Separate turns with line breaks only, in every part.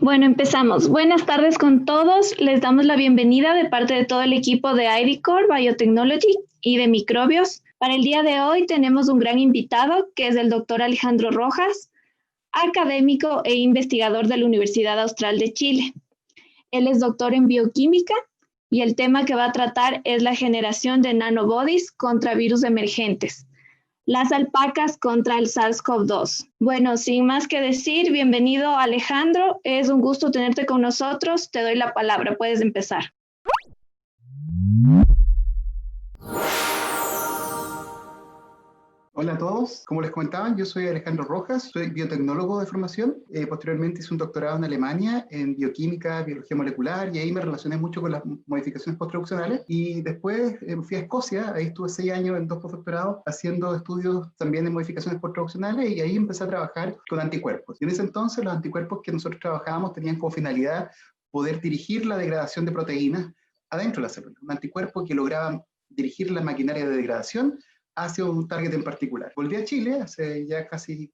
Bueno, empezamos. Buenas tardes con todos. Les damos la bienvenida de parte de todo el equipo de IDCore Biotechnology y de Microbios. Para el día de hoy tenemos un gran invitado, que es el doctor Alejandro Rojas, académico e investigador de la Universidad Austral de Chile. Él es doctor en bioquímica y el tema que va a tratar es la generación de nanobodies contra virus emergentes. Las alpacas contra el SARS-CoV-2. Bueno, sin más que decir, bienvenido Alejandro, es un gusto tenerte con nosotros, te doy la palabra, puedes empezar.
Hola a todos, como les comentaba, yo soy Alejandro Rojas, soy biotecnólogo de formación, posteriormente hice un doctorado en Alemania en bioquímica, biología molecular y ahí me relacioné mucho con las modificaciones posttraduccionales y después fui a Escocia, ahí estuve 6 años en 2 postdoctorados haciendo estudios también en modificaciones posttraduccionales y ahí empecé a trabajar con anticuerpos. Y en ese entonces los anticuerpos que nosotros trabajábamos tenían como finalidad poder dirigir la degradación de proteínas adentro de la célula, un anticuerpo que lograba dirigir la maquinaria de degradación hacia un target en particular. Volví a Chile hace ya casi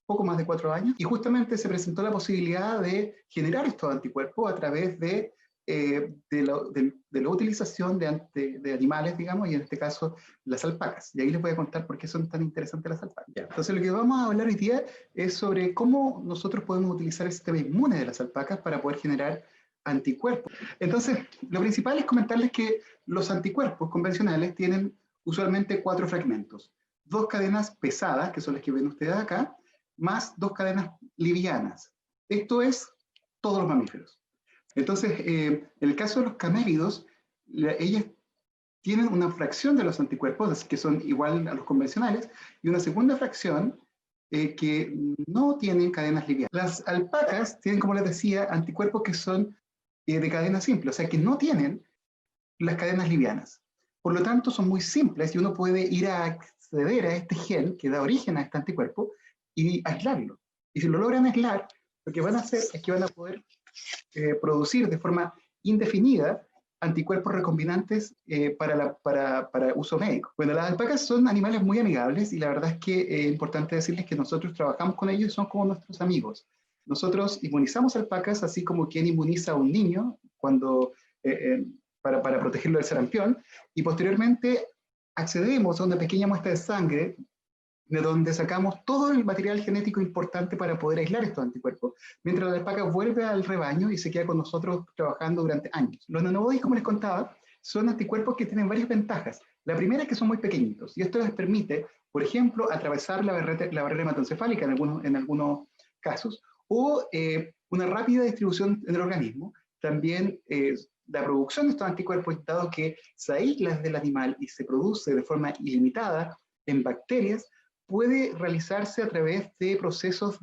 poco más de 4 años y justamente se presentó la posibilidad de generar estos anticuerpos a través de la utilización de animales, digamos, y en este caso las alpacas. Y ahí les voy a contar por qué son tan interesantes las alpacas. Entonces lo que vamos a hablar hoy día es sobre cómo nosotros podemos utilizar el sistema inmune de las alpacas para poder generar anticuerpos. Entonces, lo principal es comentarles que los anticuerpos convencionales tienen usualmente 4 fragmentos. 2 cadenas pesadas, que son las que ven ustedes acá, más 2 cadenas livianas. Esto es todos los mamíferos. Entonces, en el caso de los camélidos, ellas tienen una fracción de los anticuerpos, que son igual a los convencionales, y una segunda fracción que no tienen cadenas livianas. Las alpacas tienen, como les decía, anticuerpos que son de cadena simple, o sea, que no tienen las cadenas livianas. Por lo tanto, son muy simples y uno puede ir a acceder a este gen que da origen a este anticuerpo y aislarlo. Y si lo logran aislar, lo que van a hacer es que van a poder producir de forma indefinida anticuerpos recombinantes para uso médico. Bueno, las alpacas son animales muy amigables y la verdad es que es importante decirles que nosotros trabajamos con ellos y son como nuestros amigos. Nosotros inmunizamos alpacas así como quien inmuniza a un niño cuando para protegerlo del sarampión, y posteriormente accedemos a una pequeña muestra de sangre de donde sacamos todo el material genético importante para poder aislar estos anticuerpos, mientras la alpaca vuelve al rebaño y se queda con nosotros trabajando durante años. Los nanobodies, como les contaba, son anticuerpos que tienen varias ventajas. La primera es que son muy pequeñitos, y esto les permite, por ejemplo, atravesar la barrera hematoencefálica en algunos casos, o una rápida distribución en el organismo. También la producción de estos anticuerpos, dado que se aísla del animal y se produce de forma ilimitada en bacterias, puede realizarse a través de procesos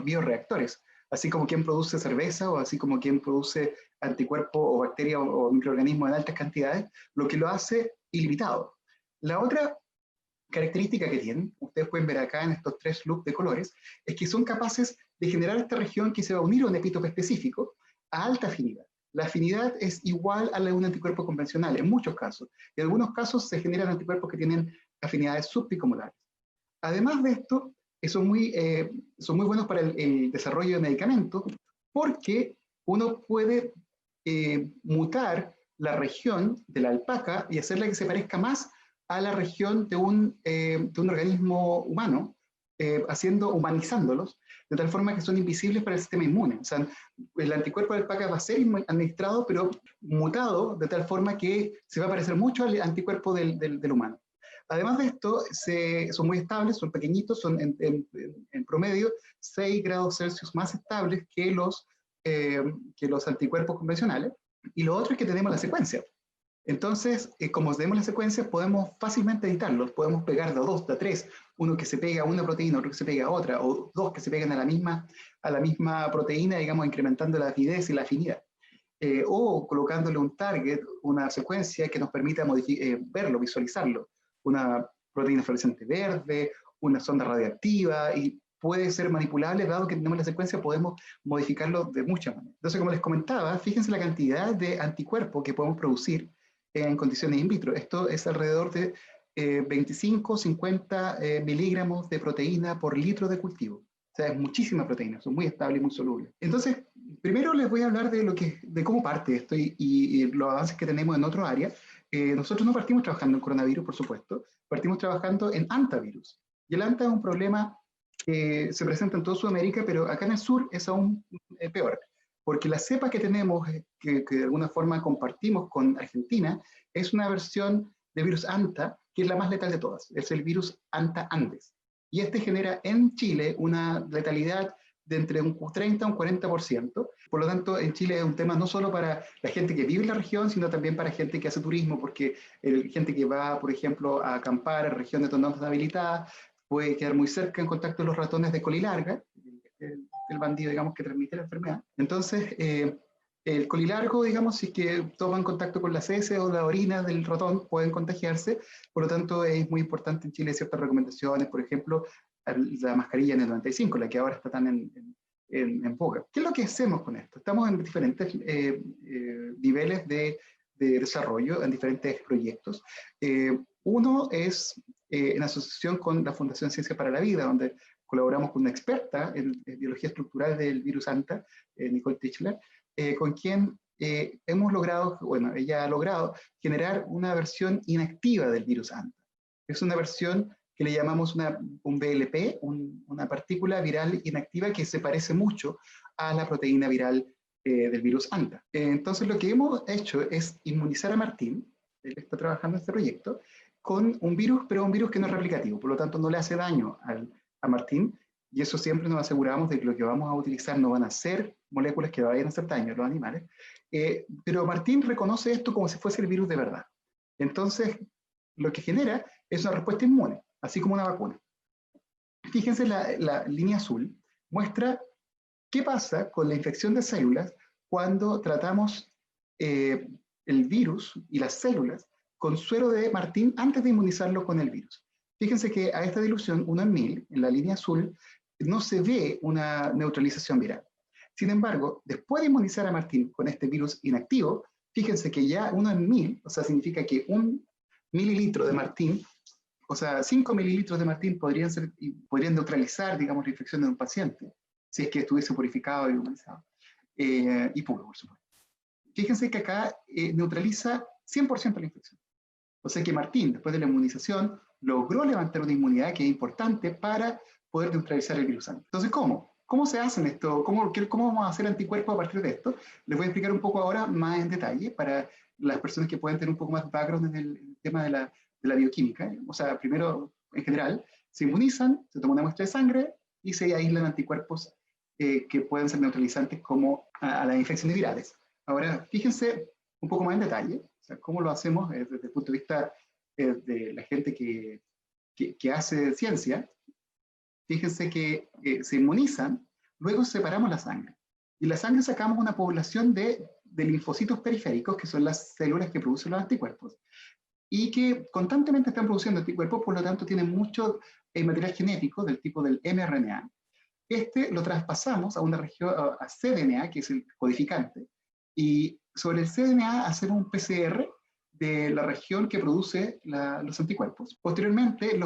bioreactores, así como quien produce cerveza o así como quien produce anticuerpos o bacterias o microorganismos en altas cantidades, lo que lo hace ilimitado. La otra característica que tienen, ustedes pueden ver acá en estos 3 loops de colores, es que son capaces de generar esta región que se va a unir a un epítope específico a alta afinidad. La afinidad es igual a la de un anticuerpo convencional en muchos casos. En algunos casos se generan anticuerpos que tienen afinidades subpicomolares. Además de esto, son muy buenos para el desarrollo de medicamentos porque uno puede mutar la región de la alpaca y hacerla que se parezca más a la región de un organismo humano, humanizándolos, de tal forma que son invisibles para el sistema inmune. O sea, el anticuerpo de alpaca va a ser administrado, pero mutado de tal forma que se va a parecer mucho al anticuerpo del humano. Además de esto, son muy estables, son pequeñitos, son en promedio 6 grados Celsius más estables que los anticuerpos convencionales. Y lo otro es que tenemos la secuencia. Entonces, como tenemos la secuencia, podemos fácilmente editarlos, podemos pegar de 2, de 3, uno que se pega a una proteína, otro que se pega a otra, o 2 que se pegan a la misma proteína, digamos, incrementando la avidez y la afinidad. O colocándole un target, una secuencia que nos permita verlo, visualizarlo. Una proteína fluorescente verde, una sonda radiactiva, y puede ser manipulable, dado que tenemos la secuencia, podemos modificarlo de muchas maneras. Entonces, como les comentaba, fíjense la cantidad de anticuerpos que podemos producir en condiciones in vitro. Esto es alrededor de 25, 50 miligramos de proteína por litro de cultivo. O sea, es muchísima proteína, son muy estables y muy solubles. Entonces, primero les voy a hablar de cómo parte esto y los avances que tenemos en otro área. Nosotros no partimos trabajando en coronavirus, por supuesto, partimos trabajando en hantavirus. Y el hanta es un problema que se presenta en toda Sudamérica, pero acá en el sur es aún peor, porque la cepa que tenemos, que de alguna forma compartimos con Argentina, es una versión de virus hanta, que es la más letal de todas, es el virus hanta andes. Y este genera en Chile una letalidad de entre un 30 a un 40%. Por lo tanto, en Chile es un tema no solo para la gente que vive en la región, sino también para gente que hace turismo, porque gente que va, por ejemplo, a acampar en regiones donde no están habilitadas, puede quedar muy cerca en contacto con los ratones de colilarga, el bandido, digamos, que transmite la enfermedad. Entonces, el colilargo, digamos, si es que toman contacto con las heces o la orina del ratón, pueden contagiarse. Por lo tanto, es muy importante en Chile ciertas recomendaciones, por ejemplo, la mascarilla N95, la que ahora está tan en boga. ¿Qué es lo que hacemos con esto? Estamos en diferentes niveles de desarrollo, en diferentes proyectos. Uno es en asociación con la Fundación Ciencia para la Vida, donde colaboramos con una experta en biología estructural del virus hanta, Nicole Tichler, con quien hemos logrado, bueno, ella ha logrado generar una versión inactiva del virus hanta. Es una versión que le llamamos un VLP, una partícula viral inactiva que se parece mucho a la proteína viral del virus hanta. Entonces lo que hemos hecho es inmunizar a Martín, él está trabajando en este proyecto, con un virus, pero un virus que no es replicativo, por lo tanto no le hace daño a Martín, y eso siempre nos aseguramos de que lo que vamos a utilizar no van a ser moléculas que vayan a hacer daño a los animales, pero Martín reconoce esto como si fuese el virus de verdad. Entonces, lo que genera es una respuesta inmune, así como una vacuna. Fíjense, la línea azul muestra qué pasa con la infección de células cuando tratamos el virus y las células con suero de Martín antes de inmunizarlo con el virus. Fíjense que a esta dilución, 1 en 1000, en la línea azul, no se ve una neutralización viral. Sin embargo, después de inmunizar a Martín con este virus inactivo, fíjense que ya 1 en 1000, o sea, significa que 1 mililitro de Martín, o sea, 5 mililitros de Martín podrían neutralizar, digamos, la infección de un paciente, si es que estuviese purificado y inmunizado, y puro, por supuesto. Fíjense que acá neutraliza 100% la infección. O sea que Martín, después de la inmunización, logró levantar una inmunidad que es importante para poder neutralizar el virus hanta. Entonces, ¿cómo? ¿Cómo se hacen esto? ¿Cómo vamos a hacer anticuerpos a partir de esto? Les voy a explicar un poco ahora más en detalle para las personas que pueden tener un poco más de background en el tema de la bioquímica. O sea, primero, en general, se inmunizan, se toma una muestra de sangre y se aíslan anticuerpos que pueden ser neutralizantes como a las infecciones virales. Ahora, fíjense un poco más en detalle, o sea, cómo lo hacemos desde el punto de vista de la gente que hace ciencia. Fíjense que se inmunizan, luego separamos la sangre. Y la sangre sacamos una población de linfocitos periféricos, que son las células que producen los anticuerpos, y que constantemente están produciendo anticuerpos, por lo tanto tienen mucho material genético del tipo del mRNA. Este lo traspasamos a una región, a cDNA, que es el codificante, y sobre el cDNA hacemos un PCR de la región que produce los anticuerpos. Posteriormente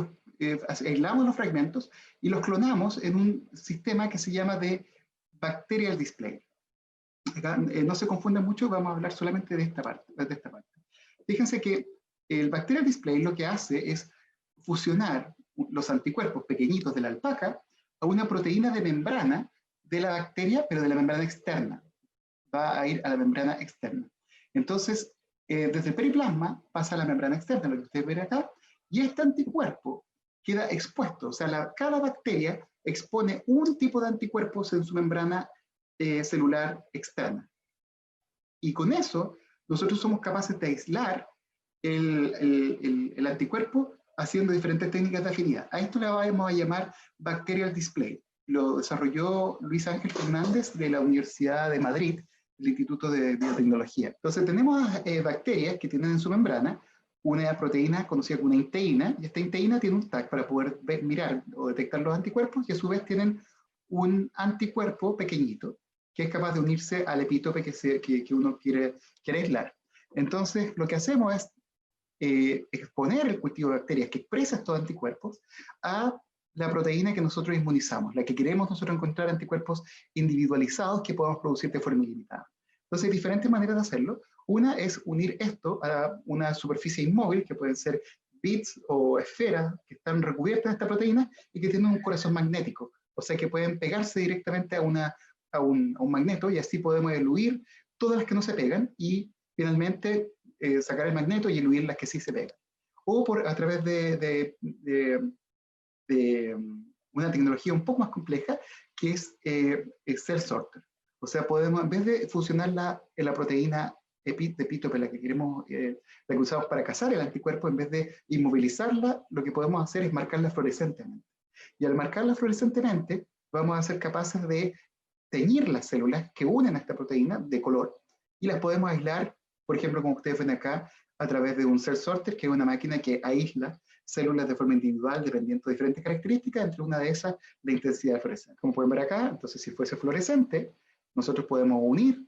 aislamos los fragmentos y los clonamos en un sistema que se llama de bacterial display. Acá, no se confundan mucho, vamos a hablar solamente de esta parte. Fíjense que el bacterial display lo que hace es fusionar los anticuerpos pequeñitos de la alpaca a una proteína de membrana de la bacteria, pero de la membrana externa. Va a ir a la membrana externa. Entonces, desde el periplasma pasa a la membrana externa, lo que ustedes ven acá, y este anticuerpo queda expuesto. O sea, cada bacteria expone un tipo de anticuerpos en su membrana celular externa. Y con eso, nosotros somos capaces de aislar el anticuerpo haciendo diferentes técnicas de afinidad. A esto le vamos a llamar bacterial display. Lo desarrolló Luis Ángel Fernández de la Universidad de Madrid, del Instituto de Biotecnología. Entonces tenemos bacterias que tienen en su membrana una proteína conocida como una inteína, y esta inteína tiene un tag para poder mirar o detectar los anticuerpos, y a su vez tienen un anticuerpo pequeñito que es capaz de unirse al epítope que uno quiere aislar. Entonces lo que hacemos es exponer el cultivo de bacterias que expresa estos anticuerpos a la proteína que nosotros inmunizamos, la que queremos nosotros encontrar anticuerpos individualizados que podamos producir de forma ilimitada. Entonces hay diferentes maneras de hacerlo. Una es unir esto a una superficie inmóvil, que pueden ser bits o esferas que están recubiertas de esta proteína y que tienen un corazón magnético, o sea que pueden pegarse directamente a un magneto, y así podemos eludir todas las que no se pegan y finalmente sacar el magneto y eludir las que sí se pegan. O a través de una tecnología un poco más compleja, que es el cell sorter. O sea, podemos, en vez de fusionarla en la proteína de epítope, la que queremos, la que usamos para cazar el anticuerpo, en vez de inmovilizarla, lo que podemos hacer es marcarla fluorescentemente. Y al marcarla fluorescentemente, vamos a ser capaces de teñir las células que unen a esta proteína de color, y las podemos aislar, por ejemplo, como ustedes ven acá, a través de un cell sorter, que es una máquina que aísla células de forma individual, dependiendo de diferentes características, entre una de esas, la intensidad de fluorescencia. Como pueden ver acá, entonces si fuese fluorescente, nosotros podemos unir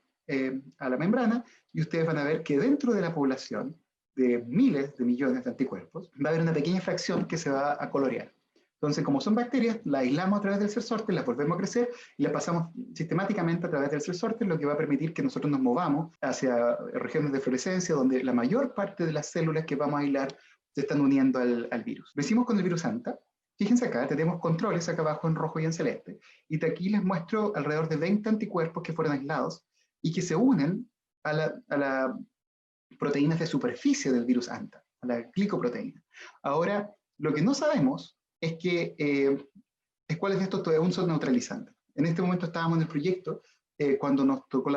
a la membrana, y ustedes van a ver que dentro de la población de miles de millones de anticuerpos, va a haber una pequeña fracción que se va a colorear. Entonces, como son bacterias, la aislamos a través del cell sorter, las volvemos a crecer y la pasamos sistemáticamente a través del cell sorter, lo que va a permitir que nosotros nos movamos hacia regiones de fluorescencia, donde la mayor parte de las células que vamos a aislar se están uniendo al virus. Lo hicimos con el virus ANTA. Fíjense acá, tenemos controles acá abajo en rojo y en celeste, y de aquí les muestro alrededor de 20 anticuerpos que fueron aislados y que se unen a la proteínas de superficie del virus ANTA, a la glicoproteína. Ahora, lo que no sabemos es cuáles de estos todavía aún son neutralizantes. En este momento estábamos en el proyecto cuando nos tomó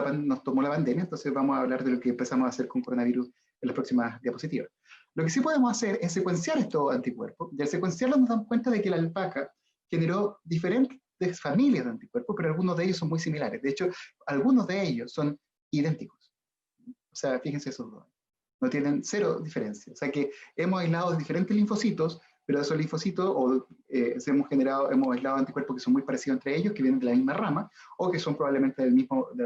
la pandemia, entonces vamos a hablar de lo que empezamos a hacer con coronavirus en las próximas diapositivas. Lo que sí podemos hacer es secuenciar estos anticuerpos, y al secuenciarlos nos damos cuenta de que la alpaca generó diferentes familias de anticuerpos, pero algunos de ellos son muy similares. De hecho, algunos de ellos son idénticos. O sea, fíjense esos dos. No tienen cero diferencia. O sea que hemos aislado diferentes linfocitos, pero esos linfocitos hemos aislado anticuerpos que son muy parecidos entre ellos, que vienen de la misma rama, o que son probablemente de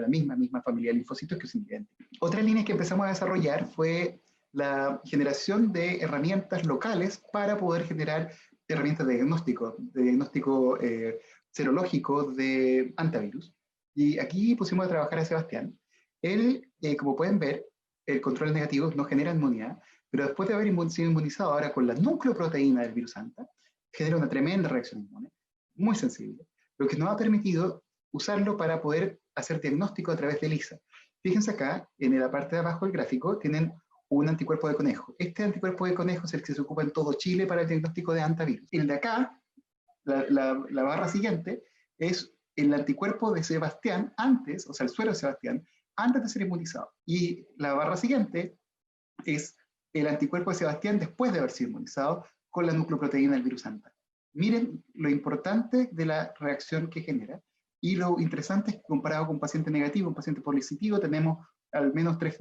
la misma familia de linfocitos que son idénticos. Otra línea que empezamos a desarrollar fue la generación de herramientas locales para poder generar herramientas de diagnóstico serológico de antivirus. Y aquí pusimos a trabajar a Sebastián. Él, como pueden ver, el control negativo no genera inmunidad, pero después de haber sido inmunizado ahora con la nucleoproteína del virus ANTA, genera una tremenda reacción inmune, muy sensible, lo que nos ha permitido usarlo para poder hacer diagnóstico a través de ELISA. Fíjense acá, en la parte de abajo del gráfico, tienen un anticuerpo de conejo. Este anticuerpo de conejo es el que se ocupa en todo Chile para el diagnóstico de antivirus. El de acá, la barra siguiente, es el anticuerpo de Sebastián antes, o sea, el suero de Sebastián, antes de ser inmunizado. Y la barra siguiente es el anticuerpo de Sebastián después de haber sido inmunizado con la nucleoproteína del virus ANTA. Miren lo importante de la reacción que genera, y lo interesante es que comparado con un paciente negativo, un paciente positivo, tenemos al menos 3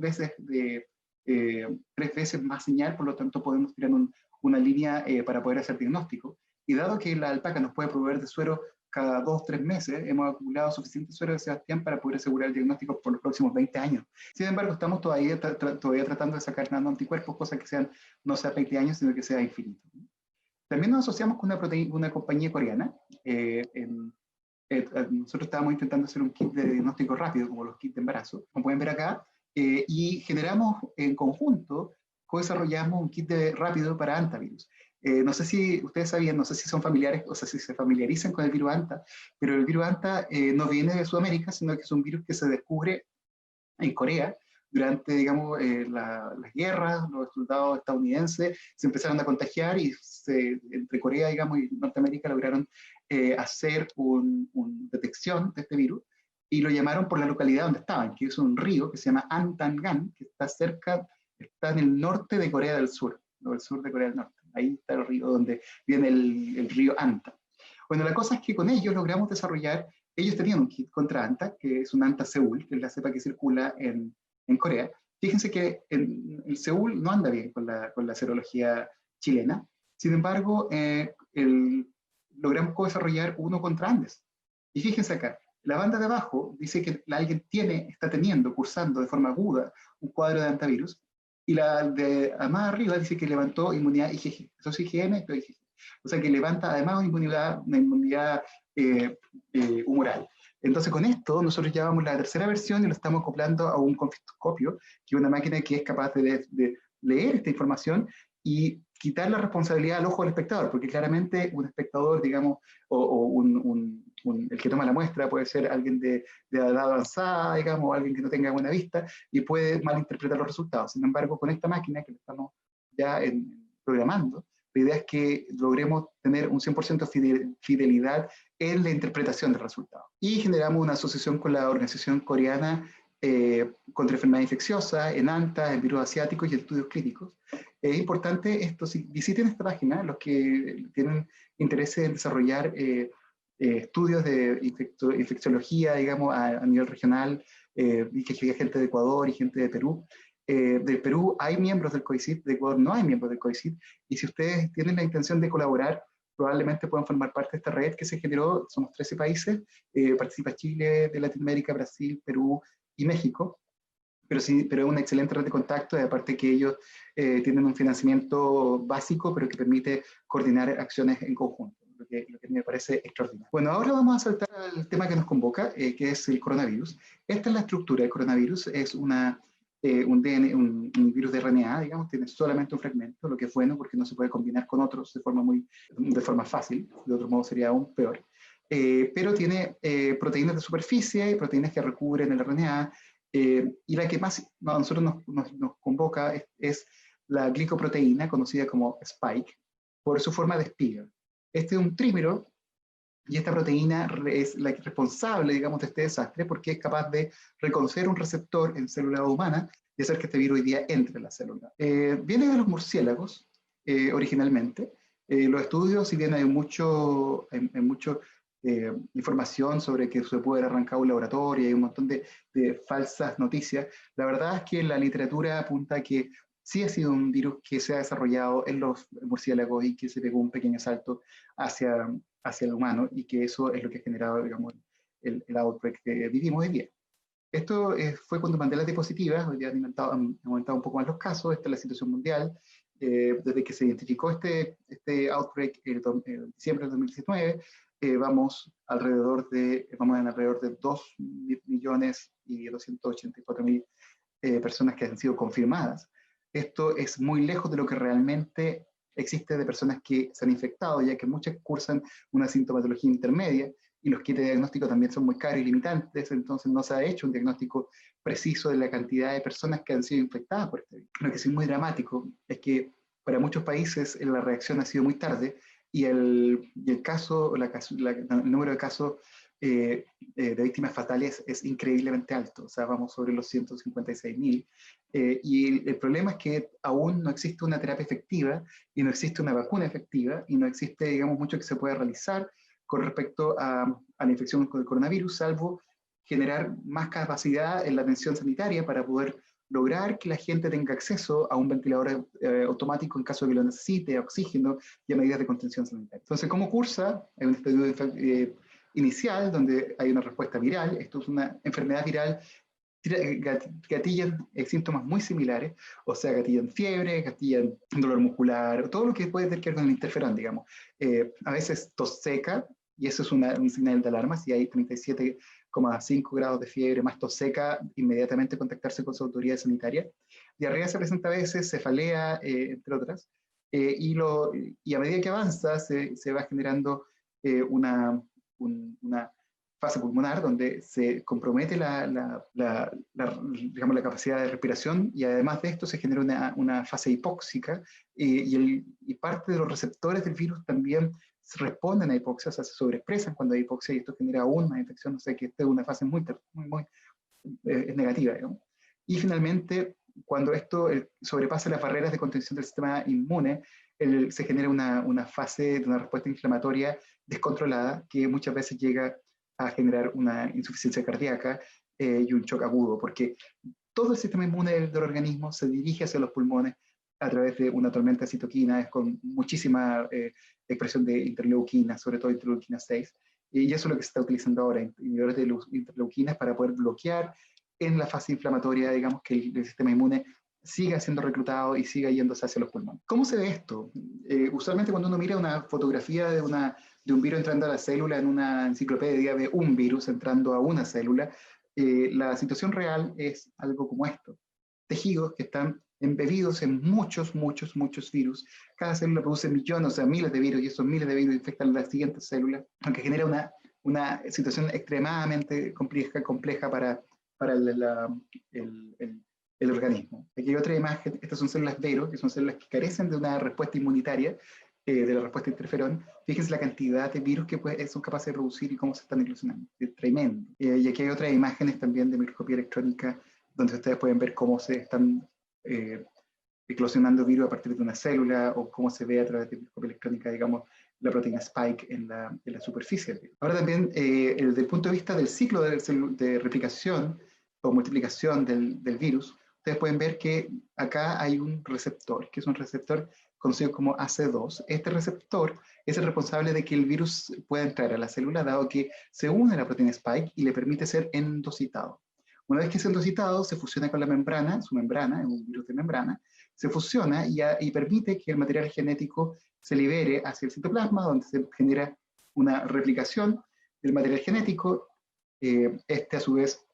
veces más señal, por lo tanto podemos tirar una línea para poder hacer diagnóstico. Y dado que la alpaca nos puede proveer de suero cada 2-3 meses, hemos acumulado suficiente suero de Sebastián para poder asegurar el diagnóstico por los próximos 20 años. Sin embargo, estamos todavía tratando de sacar nanoanticuerpos, cosa que no sea 20 años, sino que sea infinito. También nos asociamos con una compañía coreana. Nosotros estábamos intentando hacer un kit de diagnóstico rápido, como los kits de embarazo, como pueden ver acá, y generamos en conjunto, co-desarrollamos un kit rápido para antivirus. No sé si ustedes sabían, no sé si son familiares, o sea, si se familiarizan con el virus ANTA, pero el virus ANTA no viene de Sudamérica, sino que es un virus que se descubre en Corea durante, digamos, las guerras. Los soldados estadounidenses se empezaron a contagiar y entre Corea, digamos, y Norteamérica lograron hacer una detección de este virus, y lo llamaron por la localidad donde estaban, que es un río que se llama Antangan, que está en el norte de Corea del Sur, o el sur de Corea del Norte. Ahí está el río donde viene el río Anta. Bueno, la cosa es que con ellos logramos desarrollar, ellos tenían un kit contra Anta, que es un Anta Seúl, que es la cepa que circula en Corea. Fíjense que el Seúl no anda bien con la serología chilena. Sin embargo, logramos desarrollar uno contra Andes. Y fíjense acá, la banda de abajo dice que alguien está cursando de forma aguda un cuadro de antivirus, Y la de más arriba dice que levantó inmunidad IgG. Eso es IgM, esto es IgG. O sea que levanta además una inmunidad humoral. Entonces con esto nosotros llevamos la tercera versión y lo estamos acoplando a un confiscoscopio, que es una máquina que es capaz de leer esta información y quitar la responsabilidad al ojo del espectador, porque claramente un espectador, digamos, el que toma la muestra puede ser alguien de edad avanzada, digamos, o alguien que no tenga buena vista y puede malinterpretar los resultados. Sin embargo, con esta máquina que estamos ya programando, la idea es que logremos tener un 100% fidelidad en la interpretación del resultado. Y generamos una asociación con la organización coreana contra enfermedad infecciosa, en ANTA, en virus asiáticos y estudios clínicos. Es importante esto, si visiten esta página, los que tienen interés en desarrollar estudios de infecciología, digamos, a nivel regional, y que hay gente de Ecuador y gente de Perú. Del Perú hay miembros del COICIT, de Ecuador no hay miembros del COICIT, y si ustedes tienen la intención de colaborar, probablemente puedan formar parte de esta red que se generó, somos 13 países, participa Chile, de Latinoamérica, Brasil, Perú y México, pero es una excelente red de contacto, y aparte que ellos tienen un financiamiento básico, pero que permite coordinar acciones en conjunto, lo que me parece extraordinario. Bueno, ahora vamos a saltar al tema que nos convoca, que es el coronavirus. Esta es la estructura del coronavirus, es un virus de RNA, digamos, tiene solamente un fragmento, lo que es bueno porque no se puede combinar con otros de forma fácil, de otro modo sería aún peor. Pero tiene proteínas de superficie y proteínas que recubren el RNA, y la que más a nosotros nos convoca es la glicoproteína, conocida como spike, por su forma de espiga. Este es un trímero, y esta proteína es la responsable, digamos, de este desastre, porque es capaz de reconocer un receptor en células humanas y hacer que este virus hoy día entre en la célula. Viene de los murciélagos, originalmente. Los estudios, si bien hay mucho información sobre que se puede haber arrancado un laboratorio y hay un montón de falsas noticias, la verdad es que la literatura apunta a que sí ha sido un virus que se ha desarrollado en los murciélagos y que se pegó un pequeño salto hacia el humano, y que eso es lo que ha generado, digamos, el outbreak que vivimos hoy día. Esto fue cuando Mandela diapositivas, hoy día han aumentado un poco más los casos. Esta es la situación mundial. Desde que se identificó este outbreak en diciembre del 2019, vamos en alrededor de 2.284.000 personas que han sido confirmadas. Esto es muy lejos de lo que realmente existe de personas que se han infectado, ya que muchas cursan una sintomatología intermedia, y los kits de diagnóstico también son muy caros y limitantes, entonces no se ha hecho un diagnóstico preciso de la cantidad de personas que han sido infectadas por este virus. Lo que sí es muy dramático es que para muchos países la reacción ha sido muy tarde, y el número de casos de víctimas fatales es increíblemente alto, o sea, vamos sobre los 156.000, y el problema es que aún no existe una terapia efectiva, y no existe una vacuna efectiva, y no existe, digamos, mucho que se pueda realizar con respecto a la infección con el coronavirus, salvo generar más capacidad en la atención sanitaria para poder lograr que la gente tenga acceso a un ventilador automático en caso de que lo necesite, a oxígeno y a medidas de contención sanitaria. Entonces, ¿cómo cursa? Hay un estudio inicial donde hay una respuesta viral. Esto es una enfermedad viral, gatillan síntomas muy similares, o sea, gatillan fiebre, gatillan dolor muscular, todo lo que puede tener que ver con el interferón, digamos. A veces tos seca, y eso es un señal de alarma. Si hay 37,5 grados de fiebre más tos seca, inmediatamente contactarse con su autoridad sanitaria. Diarrea se presenta a veces, cefalea, entre otras, y a medida que avanza se va generando una fase pulmonar donde se compromete digamos, la capacidad de respiración, y además de esto se genera una fase hipóxica, y parte de los receptores del virus también responden a hipoxia, o sea, se sobreexpresan cuando hay hipoxia, y esto genera aún más infección, o sea que esta es una fase muy es negativa, digamos. Y finalmente, cuando esto sobrepasa las barreras de contención del sistema inmune, se genera una fase de una respuesta inflamatoria descontrolada, que muchas veces llega a generar una insuficiencia cardíaca y un shock agudo, porque todo el sistema inmune del organismo se dirige hacia los pulmones a través de una tormenta de citoquinas con muchísima expresión de interleuquinas, sobre todo interleuquina 6, y eso es lo que se está utilizando ahora, inhibidores de interleuquinas, para poder bloquear en la fase inflamatoria, digamos, que el sistema inmune siga siendo reclutado y siga yéndose hacia los pulmones. ¿Cómo se ve esto? Usualmente cuando uno mira una fotografía de un virus entrando a la célula en una enciclopedia de un virus entrando a una célula, la situación real es algo como esto. Tejidos que están embebidos en muchos virus. Cada célula produce millones, o sea, miles de virus, y esos miles de virus infectan las siguientes células, aunque genera una situación extremadamente compleja para el organismo. Aquí hay otra imagen, estas son células Vero, que son células que carecen de una respuesta inmunitaria, de la respuesta interferón. Fíjense la cantidad de virus que son capaces de producir y cómo se están eclosionando. Es tremendo. Y aquí hay otras imágenes también de microscopía electrónica, donde ustedes pueden ver cómo se están eclosionando virus a partir de una célula, o cómo se ve a través de microscopía electrónica, digamos, la proteína spike en la superficie. Ahora también, desde el punto de vista del ciclo de replicación o multiplicación del virus, ustedes pueden ver que acá hay un receptor, que es un receptor conocido como AC2. Este receptor es el responsable de que el virus pueda entrar a la célula, dado que se une a la proteína spike y le permite ser endocitado. Una vez que es endocitado, se fusiona con la membrana, su membrana, es un virus de membrana, se fusiona y permite que el material genético se libere hacia el citoplasma, donde se genera una replicación del material genético. Este a su vez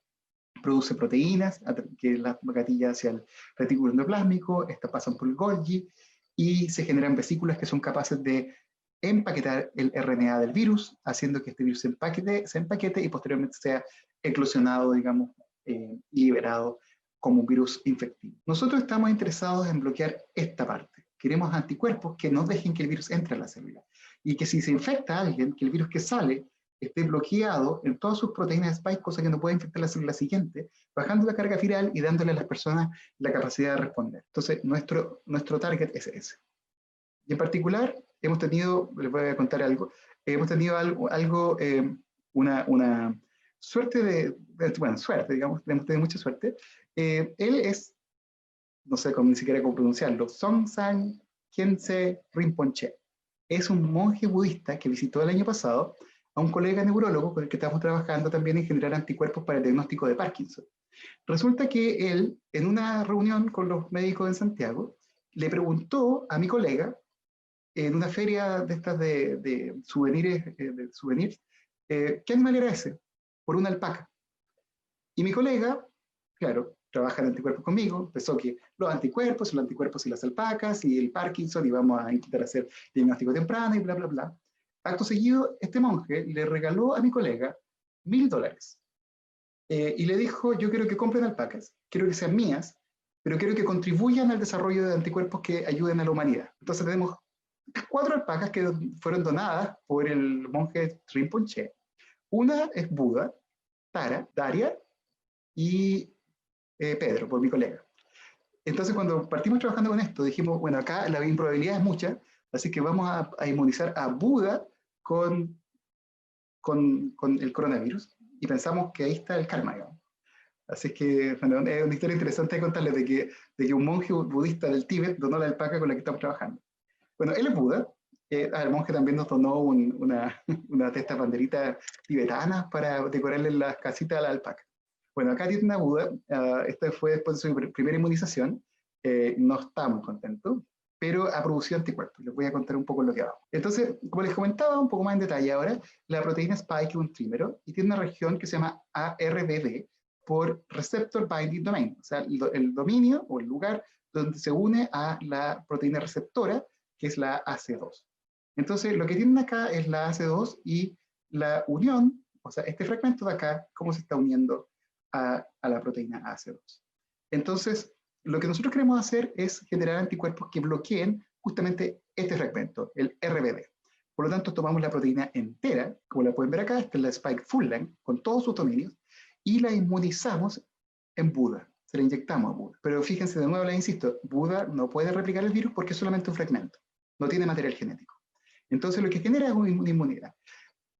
produce proteínas que las gatillan hacia el retículo endoplásmico, estas pasan por el Golgi y se generan vesículas que son capaces de empaquetar el RNA del virus, haciendo que este virus se empaquete y posteriormente sea eclosionado, digamos, y liberado como un virus infectivo. Nosotros estamos interesados en bloquear esta parte. Queremos anticuerpos que no dejen que el virus entre a la célula y que si se infecta a alguien, que el virus que sale esté bloqueado en todas sus proteínas spike, cosa que no pueda infectar la célula siguiente, bajando la carga viral y dándole a las personas la capacidad de responder. Entonces, nuestro target es ese. Y en particular, hemos tenido, les voy a contar algo, hemos tenido una suerte bueno, suerte, digamos, hemos tenido mucha suerte. Él es, no sé ni siquiera cómo pronunciarlo, Songsan Khyentse Rinpoche. Es un monje budista que visitó el año pasado a un colega neurólogo con el que estamos trabajando también en generar anticuerpos para el diagnóstico de Parkinson. Resulta que él, en una reunión con los médicos en Santiago, le preguntó a mi colega, en una feria de estas de souvenirs, ¿qué animal era ese? Por una alpaca. Y mi colega, claro, trabaja en anticuerpos conmigo, pensó que los anticuerpos y las alpacas y el Parkinson, y vamos a intentar hacer diagnóstico temprano y bla, bla, bla. Acto seguido, este monje le regaló a mi colega $1000. Y le dijo, yo quiero que compren alpacas, quiero que sean mías, pero quiero que contribuyan al desarrollo de anticuerpos que ayuden a la humanidad. Entonces tenemos 4 alpacas que fueron donadas por el monje Rinpoche. Una es Buda, Tara, Daria y Pedro, por mi colega. Entonces cuando partimos trabajando con esto, dijimos, bueno, acá la improbabilidad es mucha, así que vamos a inmunizar a Buda con el coronavirus, y pensamos que ahí está el karma, digamos. Así que bueno, es una historia interesante de contarles de que un monje budista del Tíbet donó la alpaca con la que estamos trabajando. Bueno, él es Buda. El monje también nos donó una de estas banderitas tibetanas para decorarle las casitas a la alpaca. Bueno, acá tiene una Buda. Esta fue después de su primera inmunización. No está muy contento, pero ha producido anticuerpos. Les voy a contar un poco lo que hago. Entonces, como les comentaba un poco más en detalle ahora, la proteína spike es un trímero y tiene una región que se llama ARBD por Receptor Binding Domain, o sea, el dominio o el lugar donde se une a la proteína receptora, que es la AC2. Entonces, lo que tienen acá es la AC2 y la unión, o sea, este fragmento de acá, cómo se está uniendo a la proteína AC2. Entonces, lo que nosotros queremos hacer es generar anticuerpos que bloqueen justamente este fragmento, el RBD. Por lo tanto, tomamos la proteína entera, como la pueden ver acá, esta es la spike full length, con todos sus dominios, y la inmunizamos en Buda. Se la inyectamos a Buda. Pero fíjense, de nuevo les insisto, Buda no puede replicar el virus porque es solamente un fragmento. No tiene material genético. Entonces, lo que genera es una inmunidad.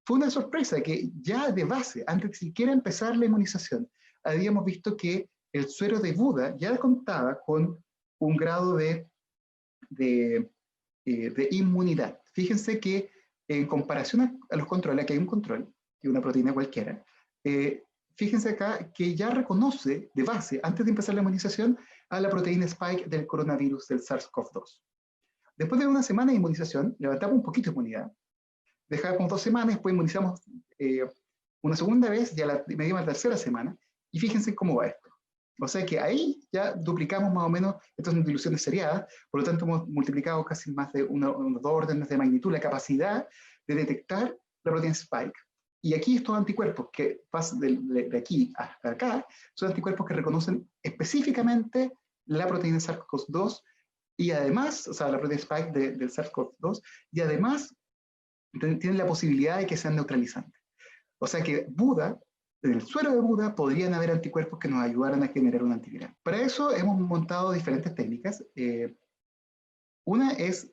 Fue una sorpresa que ya de base, antes de siquiera empezar la inmunización, habíamos visto que el suero de Buda ya contaba con un grado de inmunidad. Fíjense que en comparación a los controles, aquí hay un control, y una proteína cualquiera, fíjense acá que ya reconoce de base, antes de empezar la inmunización, a la proteína spike del coronavirus del SARS-CoV-2. Después de una semana de inmunización, levantamos un poquito de inmunidad, dejamos 2 semanas, después inmunizamos una segunda vez, ya medimos la tercera semana, y fíjense cómo va esto. O sea que ahí ya duplicamos más o menos, estas son diluciones seriadas, por lo tanto hemos multiplicado casi más de unos 2 órdenes de magnitud la capacidad de detectar la proteína spike. Y aquí estos anticuerpos que pasan de aquí hasta acá, son anticuerpos que reconocen específicamente la proteína SARS-CoV-2 y además, o sea, la proteína spike del SARS-CoV-2, y además tienen la posibilidad de que sean neutralizantes. O sea que Buda, en el suero de Buda, podrían haber anticuerpos que nos ayudaran a generar un antiviral. Para eso hemos montado diferentes técnicas. Una es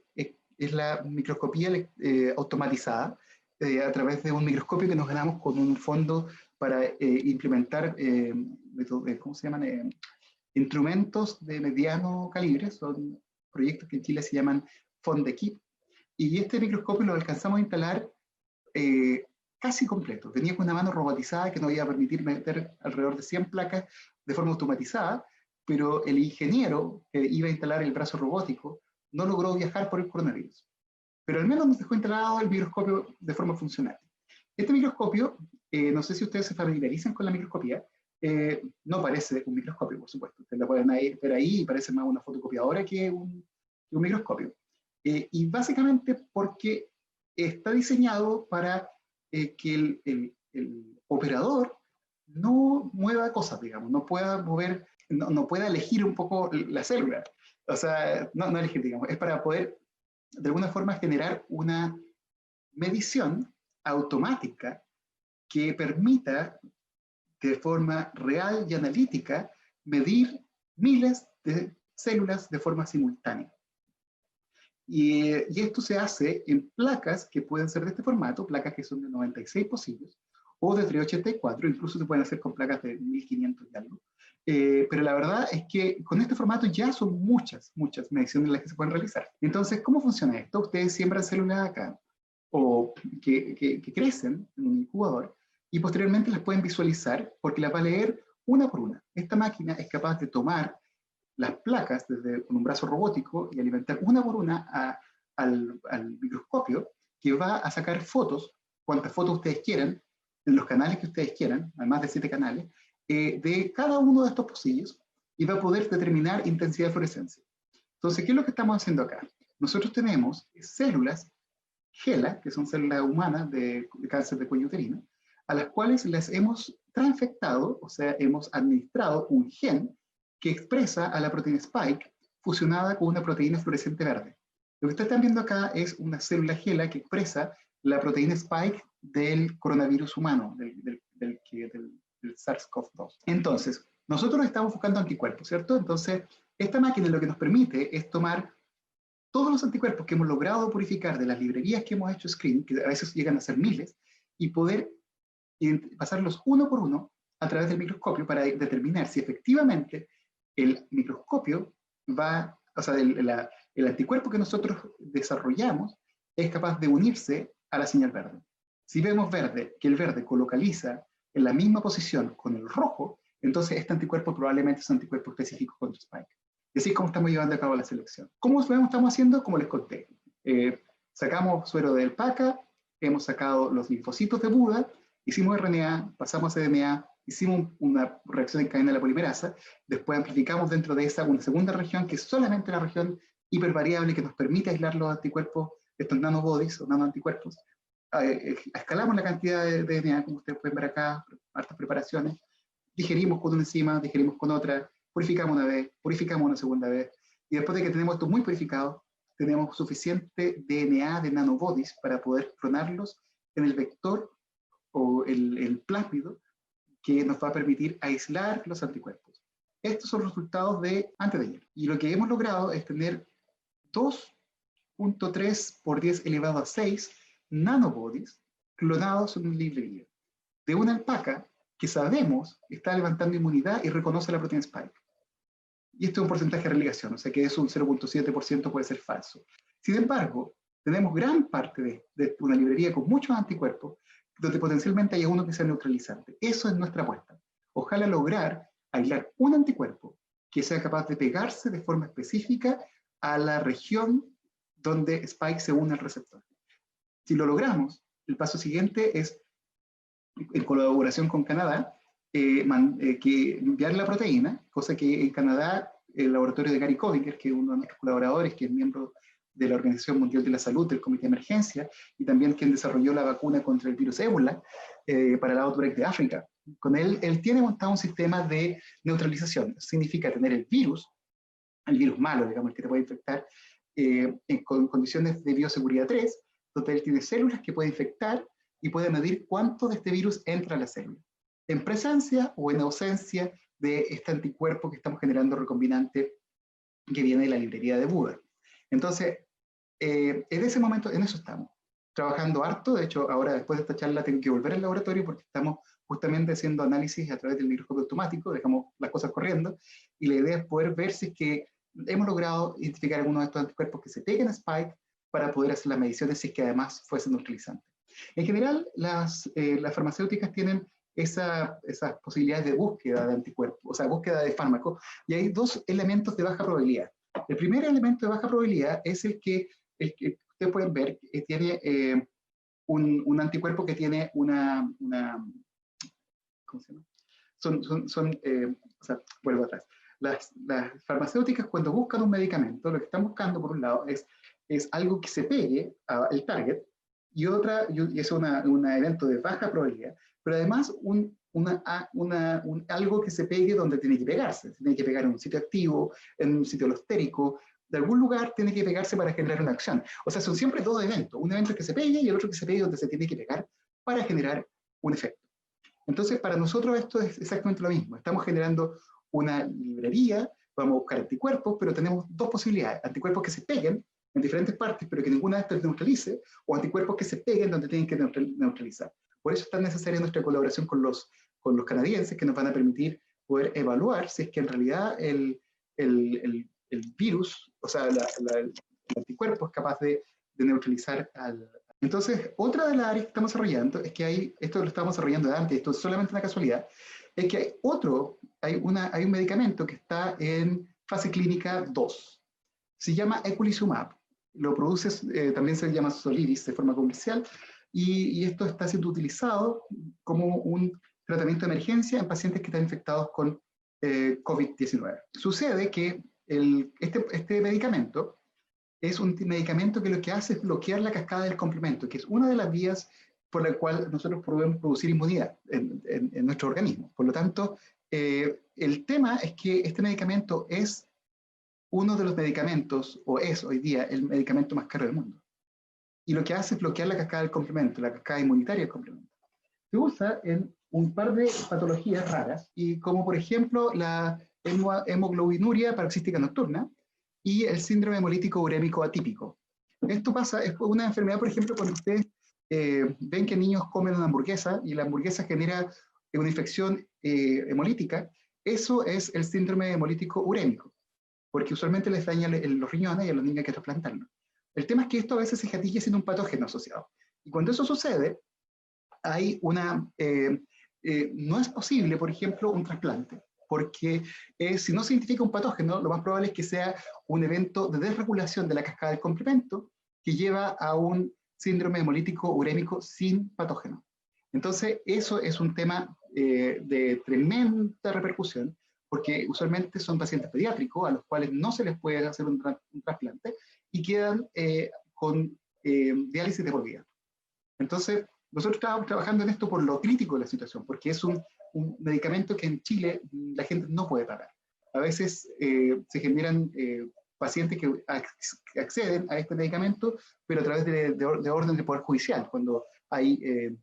la microscopía automatizada, a través de un microscopio que nos ganamos con un fondo para implementar, ¿cómo se llaman? Instrumentos de mediano calibre. Son proyectos que en Chile se llaman FONDEKIP. Y este microscopio lo alcanzamos a instalar casi completo. Venía con una mano robotizada que nos iba a permitir meter alrededor de 100 placas de forma automatizada, pero el ingeniero que iba a instalar el brazo robótico no logró viajar por el coronavirus. Pero al menos nos dejó instalado el microscopio de forma funcional. Este microscopio, no sé si ustedes se familiarizan con la microscopía, no parece un microscopio, por supuesto. Ustedes la pueden ver ahí y parece más una fotocopiadora que un microscopio. Y básicamente porque está diseñado para que el operador no mueva cosas, digamos, no pueda mover, no pueda elegir un poco la célula. O sea, no elegir, digamos, es para poder de alguna forma generar una medición automática que permita de forma real y analítica medir miles de células de forma simultánea. Y esto se hace en placas que pueden ser de este formato, placas que son de 96 pocillos, o de 384, incluso se pueden hacer con placas de 1500 y algo. Pero la verdad es que con este formato ya son muchas mediciones las que se pueden realizar. Entonces, ¿cómo funciona esto? Ustedes siembran células acá, o que crecen en un incubador, y posteriormente las pueden visualizar porque las va a leer una por una. Esta máquina es capaz de tomar las placas con un brazo robótico y alimentar una por una al microscopio, que va a sacar fotos, cuantas fotos ustedes quieran, en los canales que ustedes quieran, además de 7 canales, de cada uno de estos pocillos, y va a poder determinar intensidad de fluorescencia. Entonces, ¿qué es lo que estamos haciendo acá? Nosotros tenemos células HeLa, que son células humanas de cáncer de cuello uterino, a las cuales les hemos transfectado, o sea, hemos administrado un gen que expresa a la proteína spike fusionada con una proteína fluorescente verde. Lo que ustedes están viendo acá es una célula HeLa que expresa la proteína spike del coronavirus humano, del SARS-CoV-2. Entonces, nosotros estamos buscando anticuerpos, ¿cierto? Entonces, esta máquina lo que nos permite es tomar todos los anticuerpos que hemos logrado purificar de las librerías que hemos hecho screening, que a veces llegan a ser miles, y poder pasarlos uno por uno a través del microscopio para determinar si efectivamente el microscopio o sea, el anticuerpo que nosotros desarrollamos es capaz de unirse a la señal verde. Si vemos verde, que el verde colocaliza en la misma posición con el rojo, entonces este anticuerpo probablemente es un anticuerpo específico contra Spike. Y así es como estamos llevando a cabo la selección. ¿Cómo estamos haciendo? Como les conté. Sacamos suero de alpaca, hemos sacado los linfocitos de Buda, hicimos RNA, pasamos a DNA, hicimos una reacción en cadena de la polimerasa, después amplificamos dentro de esa una segunda región, que es solamente la región hipervariable que nos permite aislar los anticuerpos, estos nanobodies o nanoanticuerpos. Escalamos la cantidad de DNA, como ustedes pueden ver acá, hartas preparaciones, digerimos con una enzima, digerimos con otra, purificamos una vez, purificamos una segunda vez, y después de que tenemos esto muy purificado, tenemos suficiente DNA de nanobodies para poder clonarlos en el vector o el plásmido que nos va a permitir aislar los anticuerpos. Estos son los resultados de antes de ayer. Y lo que hemos logrado es tener 2.3 por 10 elevado a 6 nanobodies clonados en una librería de una alpaca que sabemos está levantando inmunidad y reconoce la proteína spike. Y esto es un porcentaje de religación, o sea que eso un 0.7% puede ser falso. Sin embargo, tenemos gran parte de una librería con muchos anticuerpos donde potencialmente haya uno que sea neutralizante. Eso es nuestra apuesta. Ojalá lograr aislar un anticuerpo que sea capaz de pegarse de forma específica a la región donde Spike se une al receptor. Si lo logramos, el paso siguiente es, en colaboración con Canadá, que enviar la proteína, cosa que en Canadá el laboratorio de Gary Codinger, que es uno de nuestros colaboradores, que es miembro de la Organización Mundial de la Salud, del Comité de Emergencia, y también quien desarrolló la vacuna contra el virus ébola para el outbreak de África. Con él tiene montado un sistema de neutralización. Eso significa tener el virus malo, digamos, el que te puede infectar, con condiciones de bioseguridad 3, donde él tiene células que puede infectar y puede medir cuánto de este virus entra a la célula, en presencia o en ausencia de este anticuerpo que estamos generando recombinante que viene de la librería de Buda. Entonces, en ese momento, en eso estamos, trabajando harto. De hecho, ahora después de esta charla tengo que volver al laboratorio porque estamos justamente haciendo análisis a través del microscopio automático, dejamos las cosas corriendo, y la idea es poder ver si es que hemos logrado identificar algunos de estos anticuerpos que se peguen a Spike para poder hacer las mediciones si es que además fuesen neutralizantes. En general, las farmacéuticas tienen esas posibilidades de búsqueda de anticuerpos, o sea, búsqueda de fármacos, y hay dos elementos de baja probabilidad. El primer elemento de baja probabilidad es el que ustedes pueden ver, que tiene un anticuerpo que tiene una ¿cómo se llama? O sea, vuelvo atrás. Las farmacéuticas, cuando buscan un medicamento, lo que están buscando, por un lado, es algo que se pegue al target, y es un evento de baja probabilidad, pero además algo que se pegue donde tiene que pegarse. Tiene que pegar en un sitio activo, en un sitio alostérico, de algún lugar tiene que pegarse para generar una acción. O sea, son siempre dos eventos. Un evento que se pegue y el otro que se pegue donde se tiene que pegar para generar un efecto. Entonces, para nosotros esto es exactamente lo mismo. Estamos generando una librería, vamos a buscar anticuerpos, pero tenemos dos posibilidades. Anticuerpos que se peguen en diferentes partes, pero que ninguna de estas neutralice, o anticuerpos que se peguen donde tienen que neutralizar. Por eso es tan necesaria nuestra colaboración con los canadienses, que nos van a permitir poder evaluar si es que en realidad el virus, o sea, el anticuerpo es capaz de neutralizar al... Entonces, otra de las áreas que estamos desarrollando es que esto lo estamos desarrollando antes, esto es solamente una casualidad, es que hay un medicamento que está en fase clínica 2. Se llama Eculizumab. Lo produce, también se llama Soliris de forma comercial, y esto está siendo utilizado como un tratamiento de emergencia en pacientes que están infectados con COVID-19. Sucede que este medicamento es un medicamento que lo que hace es bloquear la cascada del complemento, que es una de las vías por la cual nosotros podemos producir inmunidad en nuestro organismo. Por lo tanto, el tema es que este medicamento es uno de los medicamentos, o es hoy día el medicamento más caro del mundo. Y lo que hace es bloquear la cascada del complemento, la cascada inmunitaria del complemento. Se usa en un par de patologías raras, y como por ejemplo la hemoglobinuria paroxística nocturna y el síndrome hemolítico urémico atípico. Esto pasa, es una enfermedad, por ejemplo, cuando ustedes ven que niños comen una hamburguesa y la hamburguesa genera una infección hemolítica. Eso es el síndrome hemolítico urémico, porque usualmente les daña los riñones y a los niños hay que trasplantarlos. El tema es que esto a veces se gatilla sin un patógeno asociado. Y cuando eso sucede, hay no es posible, por ejemplo, un trasplante, porque si no se identifica un patógeno, lo más probable es que sea un evento de desregulación de la cascada del complemento que lleva a un síndrome hemolítico urémico sin patógeno. Entonces, eso es un tema de tremenda repercusión, porque usualmente son pacientes pediátricos a los cuales no se les puede hacer un trasplante y quedan con diálisis de por vida. Entonces, nosotros estábamos trabajando en esto por lo crítico de la situación, porque es un medicamento que en Chile la gente no puede pagar. A veces se generan pacientes que acceden a este medicamento, pero a través de orden de poder judicial, cuando hay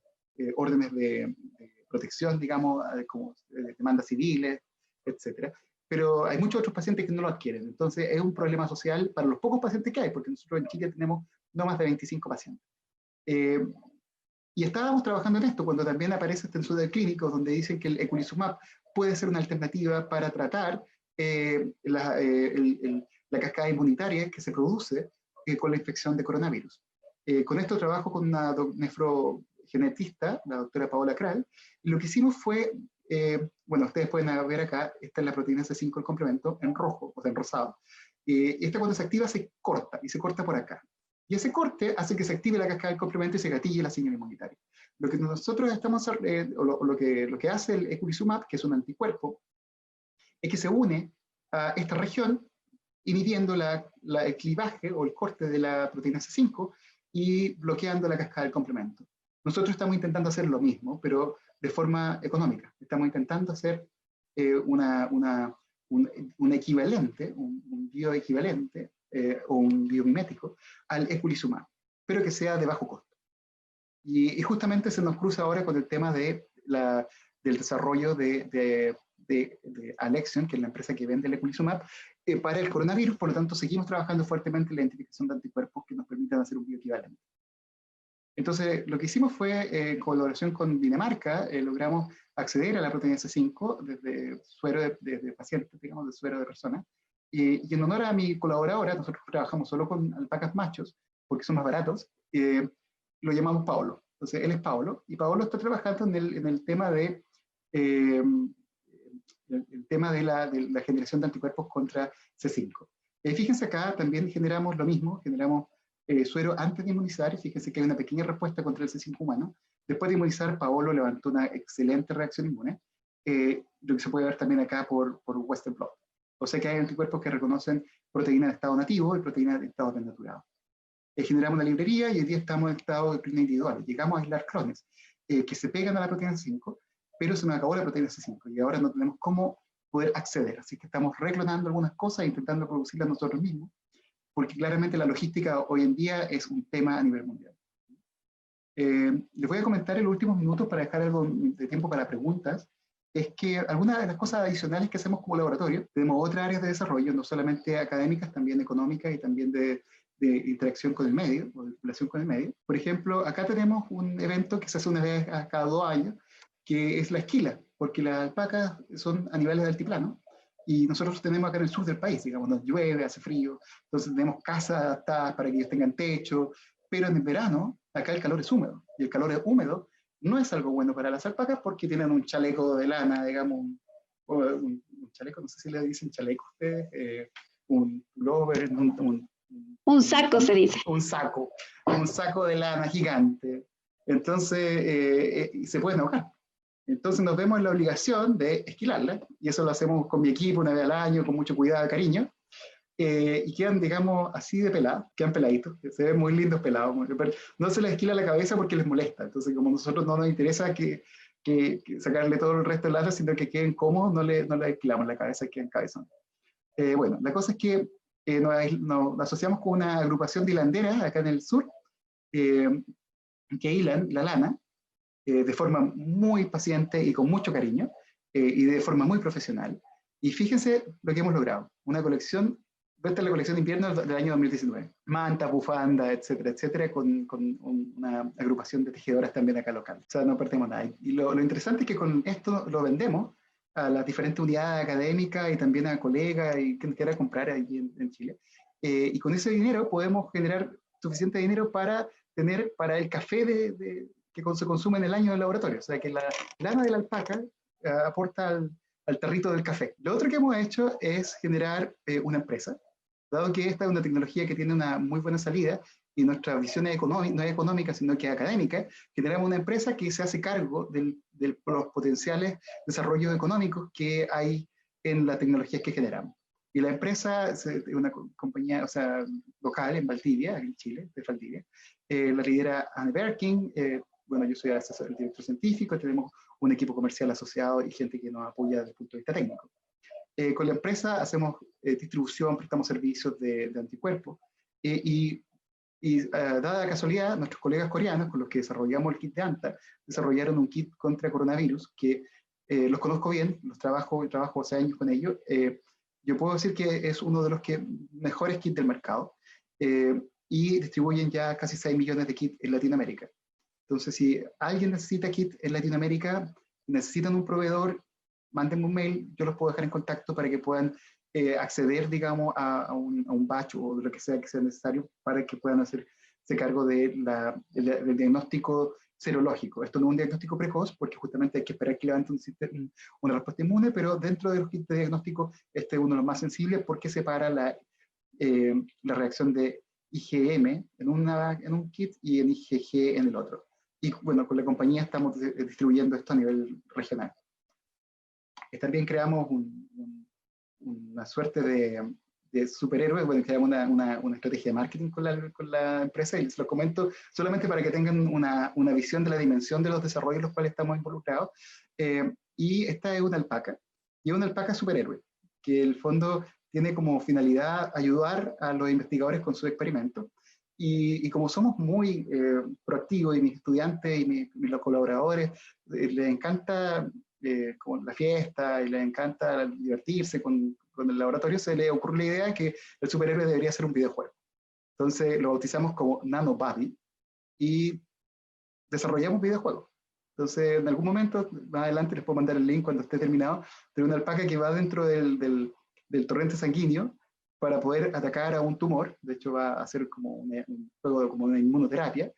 órdenes de protección, digamos, como demandas civiles, etc. Pero hay muchos otros pacientes que no lo adquieren. Entonces es un problema social para los pocos pacientes que hay, porque nosotros en Chile tenemos no más de 25 pacientes. Y estábamos trabajando en esto cuando también aparece este ensayo clínico donde dicen que el eculizumab puede ser una alternativa para tratar la cascada inmunitaria que se produce con la infección de coronavirus. Con esto trabajo con una genetista, la doctora Paola Kral, y lo que hicimos fue, bueno, ustedes pueden ver acá, esta es la proteína C5, el complemento, en rojo, o sea, en rosado. Esta cuando se activa se corta, y se corta por acá. Y ese corte hace que se active la cascada del complemento y se gatille la señal inmunitaria. Lo que nosotros estamos, lo que hace el eculizumab, que es un anticuerpo, es que se une a esta región inhibiendo el clivaje o el corte de la proteína C5 y bloqueando la cascada del complemento. Nosotros estamos intentando hacer lo mismo, pero de forma económica. Estamos intentando hacer un equivalente, un bioequivalente, o un biomimético al eculizumab, pero que sea de bajo costo. Y justamente se nos cruza ahora con el tema del desarrollo de Alexion, que es la empresa que vende el eculizumab, para el coronavirus. Por lo tanto, seguimos trabajando fuertemente en la identificación de anticuerpos que nos permitan hacer un bioequivalente. Entonces, lo que hicimos fue, en colaboración con Dinamarca, logramos acceder a la proteína C5 desde suero de pacientes, digamos, de suero de personas. Y en honor a mi colaboradora, nosotros trabajamos solo con alpacas machos, porque son más baratos, lo llamamos Paolo. Entonces, él es Paolo, y Paolo está trabajando en el tema de la generación de anticuerpos contra C5. Fíjense acá, también generamos lo mismo, generamos suero antes de inmunizar, y fíjense que hay una pequeña respuesta contra el C5 humano. Después de inmunizar, Paolo levantó una excelente reacción inmune, lo que se puede ver también acá por Western blot. O sea que hay anticuerpos que reconocen proteína de estado nativo y proteína de estado desnaturado. Generamos una librería y hoy día estamos en estado de clona individual. Llegamos a aislar clones que se pegan a la proteína C5, pero se nos acabó la proteína C5 y ahora no tenemos cómo poder acceder. Así que estamos reclonando algunas cosas e intentando producirlas nosotros mismos, porque claramente la logística hoy en día es un tema a nivel mundial. Les voy a comentar en los últimos minutos para dejar algo de tiempo para preguntas. Es que algunas de las cosas adicionales que hacemos como laboratorio, tenemos otras áreas de desarrollo, no solamente académicas, también económicas y también de interacción con el medio, o de vinculación con el medio. Por ejemplo, acá tenemos un evento que se hace una vez a cada 2 años, que es la esquila, porque las alpacas son a niveles de altiplano, y nosotros tenemos acá en el sur del país, digamos, nos llueve, hace frío, entonces tenemos casas adaptadas para que ellos tengan techo, pero en el verano, acá el calor es húmedo, y el calor es húmedo no es algo bueno para las alpacas porque tienen un chaleco de lana, digamos, un chaleco, no sé si le dicen chaleco ustedes, un pullover,
un saco se dice.
Un saco de lana gigante. Entonces, se pueden enojar. Entonces nos vemos en la obligación de esquilarla, y eso lo hacemos con mi equipo una vez al año, con mucho cuidado y cariño. Y quedan, digamos, así de pelados, quedan peladitos, se ven muy lindos pelados. No se les esquila la cabeza porque les molesta, entonces como a nosotros no nos interesa que sacarle todo el resto de lana, sino que queden cómodos, no le esquilamos la cabeza, quedan cabezones. Bueno, la cosa es que nos asociamos con una agrupación de hilanderas acá en el sur, que hilan la lana de forma muy paciente y con mucho cariño, y de forma muy profesional. Y fíjense lo que hemos logrado, una colección. Esta es la colección de invierno del año 2019. Manta, bufanda, etcétera, etcétera, con una agrupación de tejedoras también acá local. O sea, no perdemos nada. Y lo interesante es que con esto lo vendemos a las diferentes unidades académicas y también a colegas y quien quiera comprar allí en Chile. Y con ese dinero podemos generar suficiente dinero para tener para el café que se consume en el año del laboratorio. O sea, que la lana de la alpaca aporta al tarrito del café. Lo otro que hemos hecho es generar una empresa. Dado que esta es una tecnología que tiene una muy buena salida y nuestra visión no es económica, sino que es académica, generamos una empresa que se hace cargo de los potenciales desarrollos económicos que hay en la tecnología que generamos. Y la empresa es una compañía, o sea, local en Valdivia, en Chile, de Valdivia. La lidera Anne Berking. Bueno, yo soy el director científico, tenemos un equipo comercial asociado y gente que nos apoya desde el punto de vista técnico. Con la empresa hacemos distribución, prestamos servicios de anticuerpos, y dada la casualidad, nuestros colegas coreanos con los que desarrollamos el kit de ANTA, desarrollaron un kit contra coronavirus que los conozco bien, trabajo hace años con ellos. Yo puedo decir que es uno de los mejores kits del mercado, y distribuyen ya casi 6 millones de kits en Latinoamérica. Entonces, si alguien necesita kit en Latinoamérica, necesitan un proveedor, mándenme un mail, yo los puedo dejar en contacto para que puedan acceder, digamos, a un batch o lo que sea necesario para que puedan hacerse cargo del diagnóstico serológico. Esto no es un diagnóstico precoz, porque justamente hay que esperar que levante una respuesta inmune, pero dentro de los kits de diagnóstico, este es uno de los más sensibles porque separa la reacción de IgM en un kit y en IgG en el otro. Y bueno, con la compañía estamos distribuyendo esto a nivel regional. También creamos una suerte de superhéroe. Bueno, creamos una estrategia de marketing con la empresa, y se lo comento solamente para que tengan una visión de la dimensión de los desarrollos en los cuales estamos involucrados. Y esta es una alpaca, y es una alpaca superhéroe, que en el fondo tiene como finalidad ayudar a los investigadores con sus experimentos. Y como somos muy proactivos, y mis estudiantes y mis colaboradores les encanta como la fiesta, y les encanta divertirse con el laboratorio, se le ocurre la idea de que el superhéroe debería ser un videojuego. Entonces lo bautizamos como NanoBuddy y desarrollamos videojuegos. Entonces, en algún momento, más adelante les puedo mandar el link cuando esté terminado, de una alpaca que va dentro del torrente sanguíneo para poder atacar a un tumor. De hecho, va a ser como un juego, como una inmunoterapia.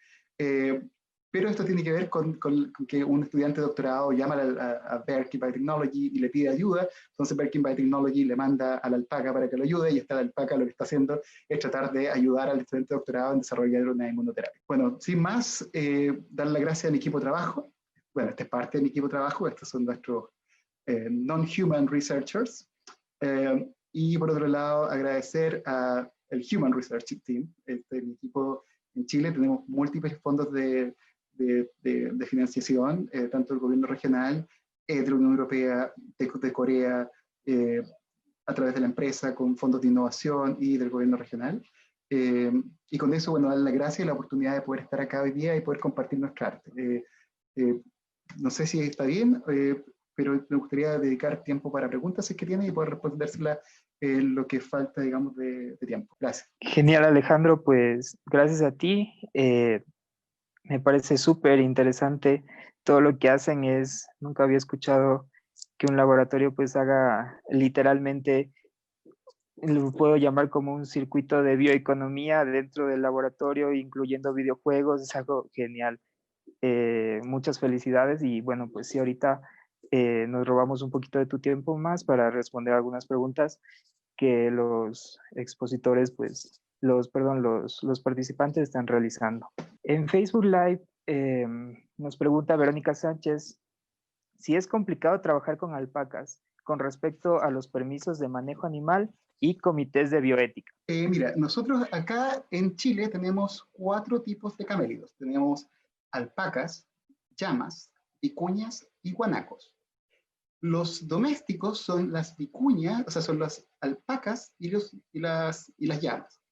Pero esto tiene que ver con que un estudiante de doctorado llama a Berkeley Biotechnology y le pide ayuda. Entonces Berkeley Biotechnology le manda a la alpaca para que lo ayude, y esta alpaca lo que está haciendo es tratar de ayudar al estudiante de doctorado en desarrollar una inmunoterapia. Bueno, sin más, dar las gracias a mi equipo de trabajo. Bueno, esta es parte de mi equipo de trabajo, estos son nuestros non-human researchers. Y por otro lado, agradecer al Human Research Team. Mi equipo en Chile tenemos múltiples fondos de financiación, tanto del gobierno regional, de la Unión Europea, de Corea, a través de la empresa, con fondos de innovación y del gobierno regional. Y con eso, bueno, dar las gracias y la oportunidad de poder estar acá hoy día y poder compartir nuestra arte. No sé si está bien, pero me gustaría dedicar tiempo para preguntas si es que tiene, y poder respondérselas lo que falta, digamos, de tiempo. Gracias.
Genial, Alejandro, pues gracias a ti. Me parece súper interesante todo lo que hacen. Nunca había escuchado que un laboratorio pues haga literalmente, lo puedo llamar como un circuito de bioeconomía dentro del laboratorio, incluyendo videojuegos. Es algo genial. Muchas felicidades, y bueno, pues sí, ahorita nos robamos un poquito de tu tiempo más para responder algunas preguntas que los expositores, pues, los participantes están realizando. En Facebook Live nos pregunta Verónica Sánchez si es complicado trabajar con alpacas con respecto a los permisos de manejo animal y comités de bioética.
Mira, nosotros acá en Chile tenemos 4 tipos de camélidos. Tenemos alpacas, llamas, vicuñas y guanacos. Los domésticos son las vicuñas, o sea, son las alpacas y las llamas.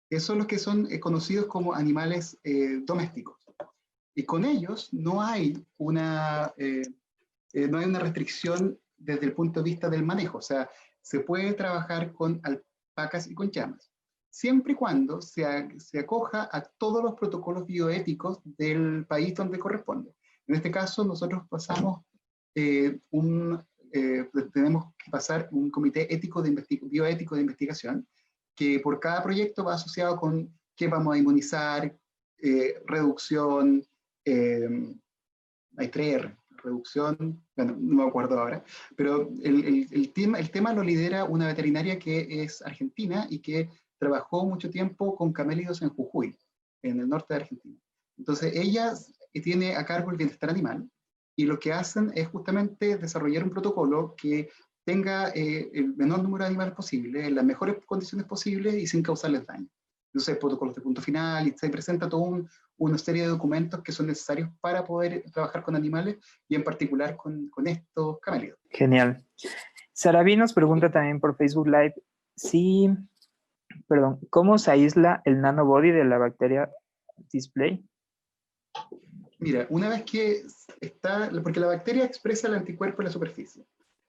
Esos son los que son conocidos como animales domésticos. Y con ellos no hay una restricción desde el punto de vista del manejo. O sea, se puede trabajar con alpacas y con llamas, siempre y cuando se acoja a todos los protocolos bioéticos del país donde corresponde. En este caso, nosotros pasamos tenemos que pasar un comité bioético de investigación, que por cada proyecto va asociado con qué vamos a inmunizar, reducción, hay 3R, reducción, bueno, no me acuerdo ahora, pero el tema lo lidera una veterinaria que es argentina y que trabajó mucho tiempo con camélidos en Jujuy, en el norte de Argentina. Entonces ella tiene a cargo el bienestar animal, y lo que hacen es justamente desarrollar un protocolo que tenga el menor número de animales posible, en las mejores condiciones posibles y sin causarles daño. Entonces, protocolos de punto final, y se presenta toda una serie de documentos que son necesarios para poder trabajar con animales, y en particular con estos camélidos.
Genial. Saraví nos pregunta también por Facebook Live ¿cómo se aísla el nanobody de la bacteria display?
Mira, una vez que está, porque la bacteria expresa el anticuerpo en la superficie.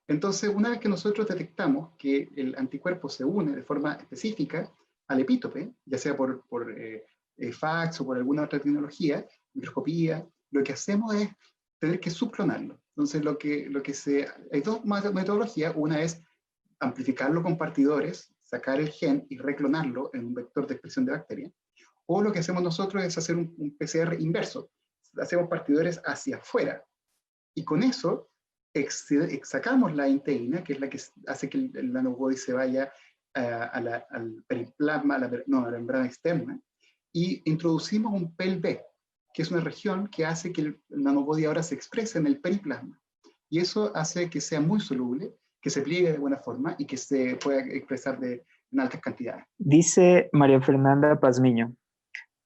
Entonces, una vez que nosotros detectamos que el anticuerpo se une de forma específica al epítope, ya sea por fax o por alguna otra tecnología, microscopía, lo que hacemos es tener que subclonarlo. Entonces, hay 2 metodologías. Una es amplificarlo con partidores, sacar el gen y reclonarlo en un vector de expresión de bacteria. O lo que hacemos nosotros es hacer un PCR inverso. hacemos partidores hacia afuera. Y con eso sacamos la inteína, que es la que hace que el nanobody se vaya al periplasma, a la membrana externa, y introducimos un PEL-B, que es una región que hace que el nanobody ahora se exprese en el periplasma. Y eso hace que sea muy soluble, que se pliegue de buena forma y que se pueda expresar en altas cantidades.
Dice María Fernanda Pazmiño,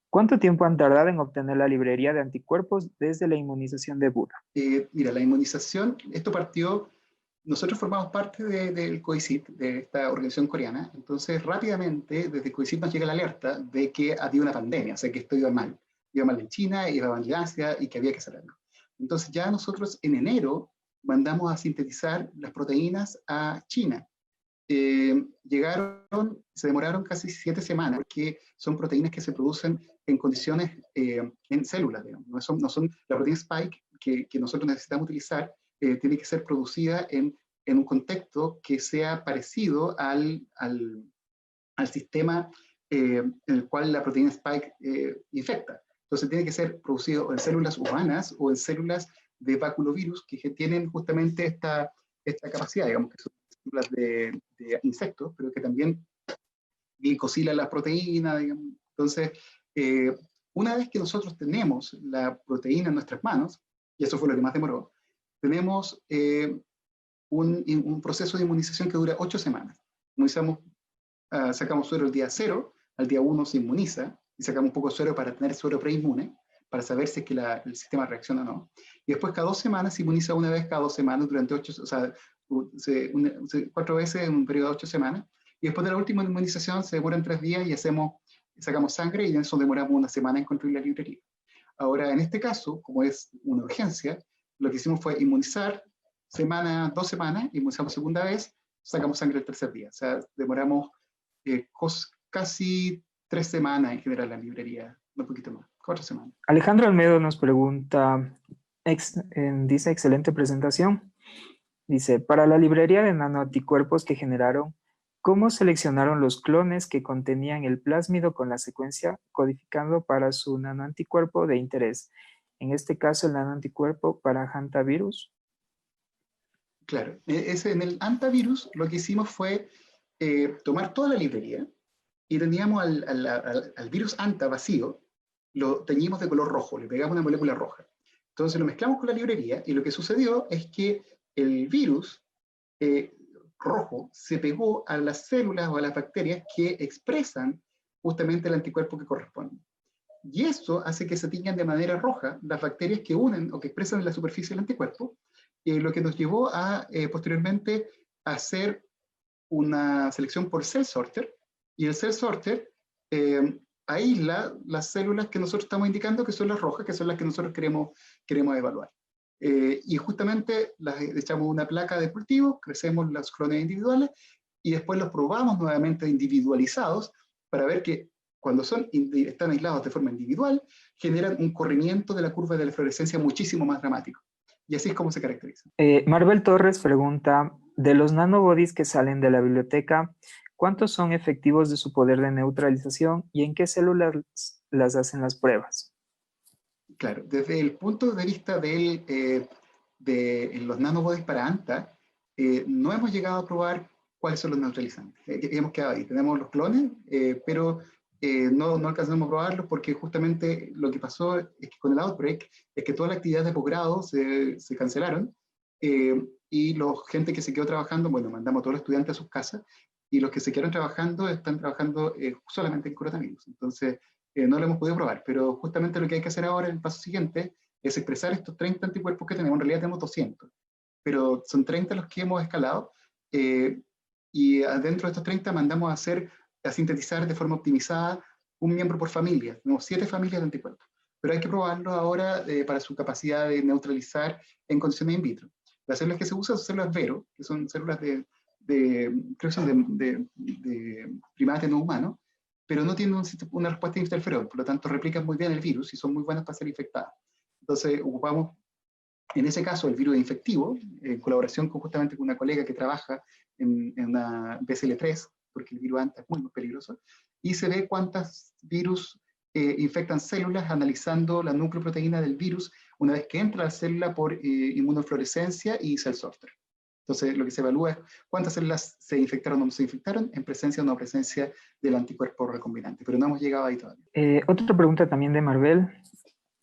¿cuánto tiempo han tardado en obtener la librería de anticuerpos desde la inmunización de Buda?
Mira, la inmunización, esto partió, nosotros formamos parte del COICIT, de esta organización coreana, entonces rápidamente desde COICIT nos llega la alerta de que había una pandemia, o sea que esto iba mal en China, iba mal en Asia y que había que hacer algo. Entonces ya nosotros en enero mandamos a sintetizar las proteínas a China. Se demoraron casi 7 semanas, porque son proteínas que se producen en condiciones, en células, digamos. No son la proteína Spike que nosotros necesitamos utilizar, tiene que ser producida en un contexto que sea parecido al sistema en el cual la proteína Spike infecta. Entonces tiene que ser producido en células humanas o en células de baculovirus que tienen justamente esta capacidad, digamos, que son células de insectos, pero que también glicosilan las proteínas, digamos. Entonces, una vez que nosotros tenemos la proteína en nuestras manos, y eso fue lo que más demoró, tenemos un proceso de inmunización que dura 8 semanas. Sacamos suero el día 0, al día 1 se inmuniza, y sacamos un poco de suero para tener suero preinmune, para saber si es que el sistema reacciona o no. Y después cada 2 semanas se inmuniza una vez cada 2 semanas durante 4 veces en un periodo de 8 semanas. Y después de la última inmunización se demoran 3 días y sacamos sangre, y en eso demoramos 1 semana en construir la librería. Ahora, en este caso, como es una urgencia, lo que hicimos fue inmunizar 2 semanas, inmunizamos segunda vez, sacamos sangre el tercer día. O sea, demoramos casi 3 semanas en general la librería, un poquito más, 4 semanas.
Alejandro Almedo nos pregunta, dice, excelente presentación. Dice, para la librería de nanoanticuerpos que generaron, ¿cómo seleccionaron los clones que contenían el plásmido con la secuencia codificando para su nanoanticuerpo de interés? En este caso, el nanoanticuerpo para hantavirus.
Claro, en el hantavirus lo que hicimos fue tomar toda la librería y teníamos al virus hanta vacío, lo teñimos de color rojo, le pegamos una molécula roja. Entonces lo mezclamos con la librería y lo que sucedió es que el virus rojo se pegó a las células o a las bacterias que expresan justamente el anticuerpo que corresponde. Y eso hace que se tiñan de manera roja las bacterias que unen o que expresan en la superficie del anticuerpo, lo que nos llevó a posteriormente hacer una selección por cell sorter, y el cell sorter aísla las células que nosotros estamos indicando que son las rojas, que son las que nosotros queremos evaluar. Y justamente las echamos una placa de cultivo, crecemos los clones individuales y después los probamos nuevamente individualizados para ver que cuando están aislados de forma individual, generan un corrimiento de la curva de la fluorescencia muchísimo más dramático. Y así es como se caracteriza.
Marvel Torres pregunta, de los nanobodies que salen de la biblioteca, ¿cuántos son efectivos de su poder de neutralización y en qué células las hacen las pruebas?
Claro, desde el punto de vista de los nanobodies para ANTA, no hemos llegado a probar cuáles son los neutralizantes. Hemos quedado ahí, tenemos los clones, pero no alcanzamos a probarlos porque justamente lo que pasó es que con el outbreak es que toda la actividad de posgrado se cancelaron, y la gente que se quedó trabajando, bueno, mandamos a todos los estudiantes a sus casas, y los que se quedaron trabajando están trabajando solamente en coronavirus. Entonces, no lo hemos podido probar, pero justamente lo que hay que hacer ahora, el paso siguiente, es expresar estos 30 anticuerpos que tenemos. En realidad tenemos 200, pero son 30 los que hemos escalado, y adentro de estos 30 mandamos a sintetizar de forma optimizada un miembro por familia. Tenemos 7 familias de anticuerpos, pero hay que probarlo ahora para su capacidad de neutralizar en condiciones in vitro. Las células que se usan son células Vero, que son células de primates no humanos, pero no tienen una respuesta de interferón, por lo tanto replican muy bien el virus y son muy buenas para ser infectadas. Entonces ocupamos, en ese caso, el virus infectivo, en colaboración justamente con una colega que trabaja en una BCL3, porque el virus ANTA es muy peligroso, y se ve cuántos virus infectan células analizando la nucleoproteína del virus una vez que entra a la célula por inmunofluorescencia y cell sorter. Entonces, lo que se evalúa es cuántas células se infectaron o no se infectaron en presencia o no presencia del anticuerpo recombinante, pero no hemos llegado ahí todavía.
Otra pregunta también de Marvel.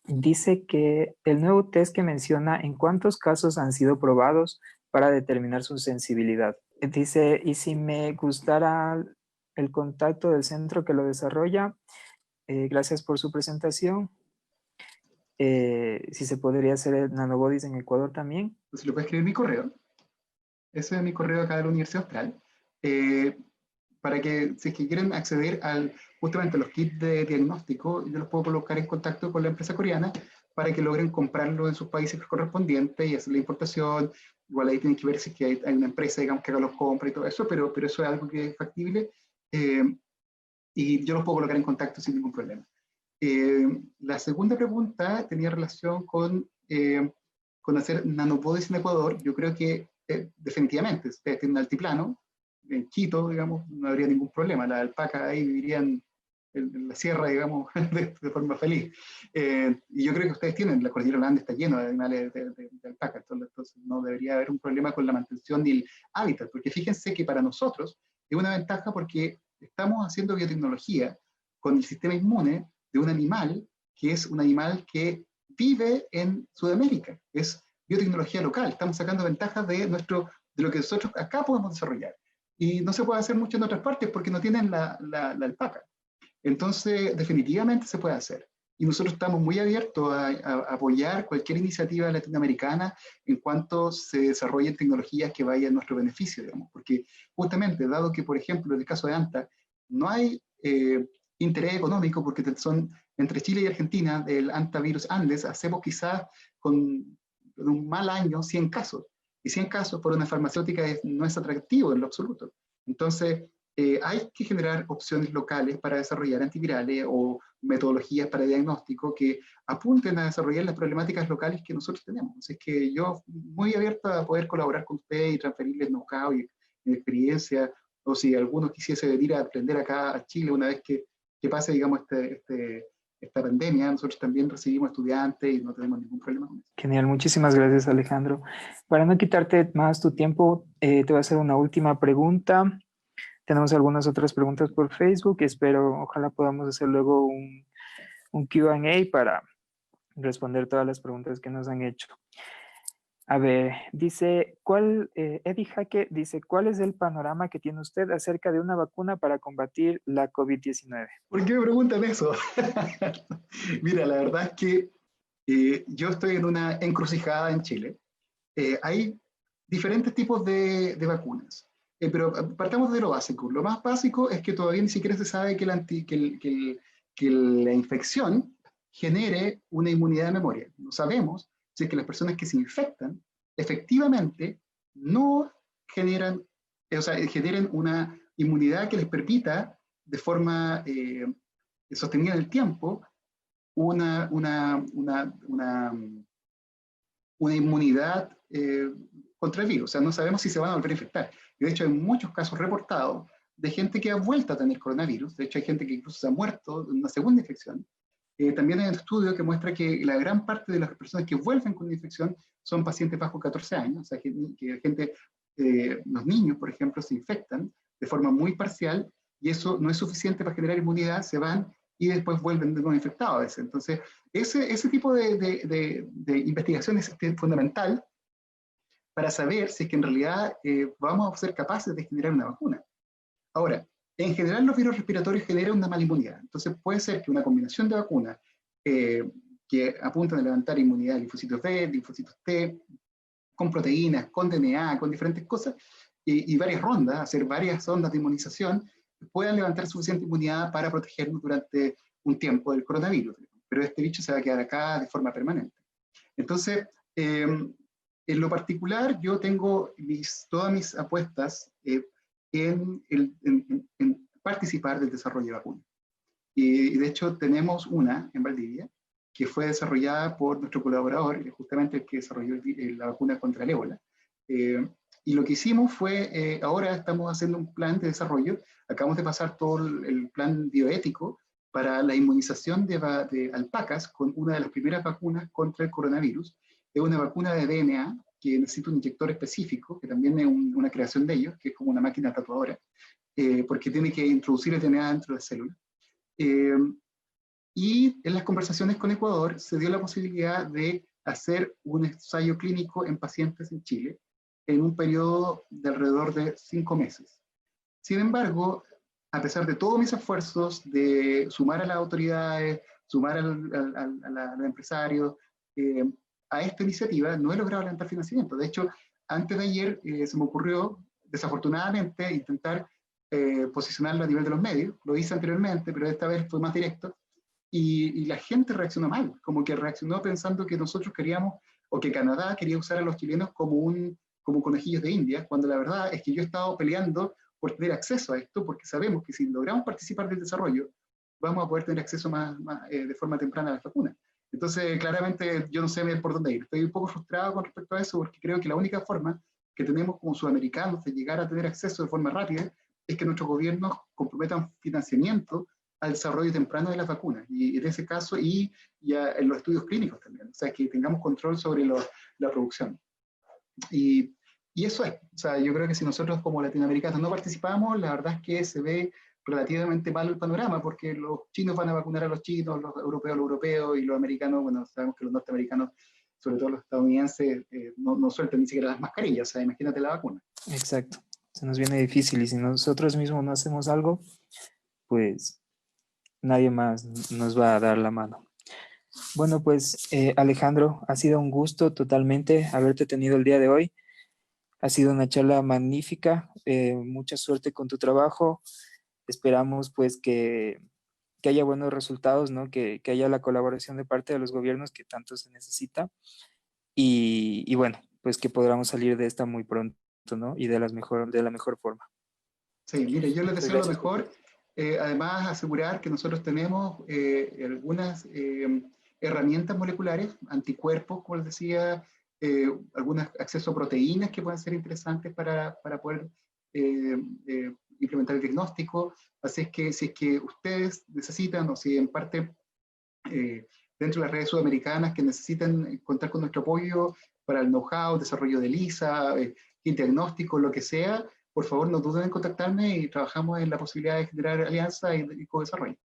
Dice que el nuevo test que menciona, ¿en cuántos casos han sido probados para determinar su sensibilidad? Dice, y si me gustara el contacto del centro que lo desarrolla, gracias por su presentación. Si se podría hacer el nanobodies en Ecuador también.
Entonces, lo puedes escribir en mi correo. Ese es mi correo acá de la Universidad Austral. Para que, si es que quieren acceder justamente a los kits de diagnóstico, yo los puedo colocar en contacto con la empresa coreana para que logren comprarlo en sus países correspondientes y hacer la importación. Igual ahí tienen que ver si es que hay una empresa, digamos, que haga los compra y todo eso, pero eso es algo que es factible y yo los puedo colocar en contacto sin ningún problema. La segunda pregunta tenía relación con hacer nanobodies en Ecuador. Yo creo que definitivamente, ustedes tienen un altiplano, en Quito, digamos, no habría ningún problema. Las alpacas ahí vivirían en la sierra, digamos, de forma feliz. Y yo creo que ustedes tienen, la cordillera Holanda está llena de animales de alpacas, entonces no debería haber un problema con la mantención del hábitat, porque fíjense que para nosotros es una ventaja porque estamos haciendo biotecnología con el sistema inmune de un animal que es un animal que vive en Sudamérica, es biotecnología local, estamos sacando ventajas de lo que nosotros acá podemos desarrollar. Y no se puede hacer mucho en otras partes porque no tienen la alpaca. Entonces, definitivamente se puede hacer. Y nosotros estamos muy abiertos a apoyar cualquier iniciativa latinoamericana en cuanto se desarrollen tecnologías que vayan a nuestro beneficio, digamos. Porque justamente, dado que, por ejemplo, en el caso de ANTA, no hay interés económico porque son entre Chile y Argentina, del antivirus Andes, hacemos quizás con un mal año 100 casos. Y 100 casos por una farmacéutica no es atractivo en lo absoluto. Entonces, hay que generar opciones locales para desarrollar antivirales o metodologías para diagnóstico que apunten a desarrollar las problemáticas locales que nosotros tenemos. Así que yo muy abierto a poder colaborar con ustedes y transferirles know-how y experiencia, o si alguno quisiese venir a aprender acá a Chile una vez que pase, digamos, esta pandemia, nosotros también recibimos estudiantes y no tenemos ningún problema con eso.
Genial, muchísimas gracias, Alejandro. Para no quitarte más tu tiempo, te voy a hacer una última pregunta. Tenemos algunas otras preguntas por Facebook, espero, ojalá podamos hacer luego un Q&A para responder todas las preguntas que nos han hecho. A ver, dice, Eddie Jaque dice, ¿cuál es el panorama que tiene usted acerca de una vacuna para combatir la COVID-19?
¿Por qué me preguntan eso? Mira, la verdad es que yo estoy en una encrucijada en Chile. Hay diferentes tipos de vacunas, pero partamos de lo básico. Lo más básico es que todavía ni siquiera se sabe que la infección genere una inmunidad de memoria. No sabemos si es que las personas que se infectan efectivamente no generan, generen una inmunidad que les permita de forma sostenida en el tiempo una inmunidad contra el virus. O sea, no sabemos si se van a volver a infectar. Y de hecho, hay muchos casos reportados de gente que ha vuelto a tener coronavirus. De hecho, hay gente que incluso se ha muerto de una segunda infección. También hay un estudio que muestra que la gran parte de las personas que vuelven con una infección son pacientes bajo 14 años. O sea, los niños, por ejemplo, se infectan de forma muy parcial y eso no es suficiente para generar inmunidad, se van y después vuelven de nuevo infectados a veces. Entonces, ese tipo de investigación es fundamental para saber si es que en realidad vamos a ser capaces de generar una vacuna. Ahora, en general los virus respiratorios generan una mala inmunidad. Entonces puede ser que una combinación de vacunas que apuntan a levantar inmunidad de linfocitos B, linfocitos T, con proteínas, con DNA, con diferentes cosas, y varias rondas, hacer varias rondas de inmunización, puedan levantar suficiente inmunidad para protegernos durante un tiempo del coronavirus. Pero este bicho se va a quedar acá de forma permanente. Entonces, en lo particular, yo tengo todas mis apuestas en participar del desarrollo de vacunas. Y de hecho tenemos una en Valdivia que fue desarrollada por nuestro colaborador, justamente el que desarrolló la vacuna contra el ébola. Y lo que hicimos fue, ahora estamos haciendo un plan de desarrollo, acabamos de pasar todo el plan bioético para la inmunización de alpacas con una de las primeras vacunas contra el coronavirus. Es una vacuna de DNA que necesita un inyector específico, que también es una creación de ellos, que es como una máquina tatuadora, porque tiene que introducir el DNA dentro de la célula. Y en las conversaciones con Ecuador se dio la posibilidad de hacer un ensayo clínico en pacientes en Chile en un periodo de alrededor de 5 meses. Sin embargo, a pesar de todos mis esfuerzos de sumar a las autoridades, sumar a los empresarios, a esta iniciativa no he logrado levantar financiamiento. De hecho, antes de ayer se me ocurrió, desafortunadamente, intentar posicionarlo a nivel de los medios. Lo hice anteriormente, pero esta vez fue más directo. Y la gente reaccionó mal, como que reaccionó pensando que nosotros queríamos, o que Canadá quería usar a los chilenos como conejillos de India, cuando la verdad es que yo he estado peleando por tener acceso a esto, porque sabemos que si logramos participar del desarrollo, vamos a poder tener acceso de forma temprana a las vacunas. Entonces, claramente, yo no sé por dónde ir. Estoy un poco frustrado con respecto a eso, porque creo que la única forma que tenemos como sudamericanos de llegar a tener acceso de forma rápida es que nuestros gobiernos comprometan financiamiento al desarrollo temprano de las vacunas, y en ese caso, y en los estudios clínicos también, o sea, que tengamos control sobre la producción. Y eso es, o sea, yo creo que si nosotros como latinoamericanos no participamos, la verdad es que se ve relativamente mal el panorama, porque los chinos van a vacunar a los chinos, los europeos, y los americanos, bueno, sabemos que los norteamericanos, sobre todo los estadounidenses, no sueltan ni siquiera las mascarillas, o sea, imagínate la vacuna.
Exacto, se nos viene difícil y si nosotros mismos no hacemos algo, pues nadie más nos va a dar la mano. Bueno, pues Alejandro, ha sido un gusto totalmente haberte tenido el día de hoy. Ha sido una charla magnífica, mucha suerte con tu trabajo. Esperamos pues que haya buenos resultados, ¿no? Que haya la colaboración de parte de los gobiernos que tanto se necesita y bueno, pues que podamos salir de esta muy pronto, ¿no? Y de la mejor forma.
Sí, mire, yo les
Muchas
deseo lo
gracias.
mejor. Además, asegurar que nosotros tenemos algunas herramientas moleculares, anticuerpos, como les decía, algunos acceso a proteínas que pueden ser interesantes para poder implementar el diagnóstico. Así es que si es que ustedes necesitan, o si en parte dentro de las redes sudamericanas que necesitan contar con nuestro apoyo para el know-how, desarrollo de LISA, diagnóstico, lo que sea, por favor no duden en contactarme y trabajamos en la posibilidad de generar alianzas y co-desarrollo.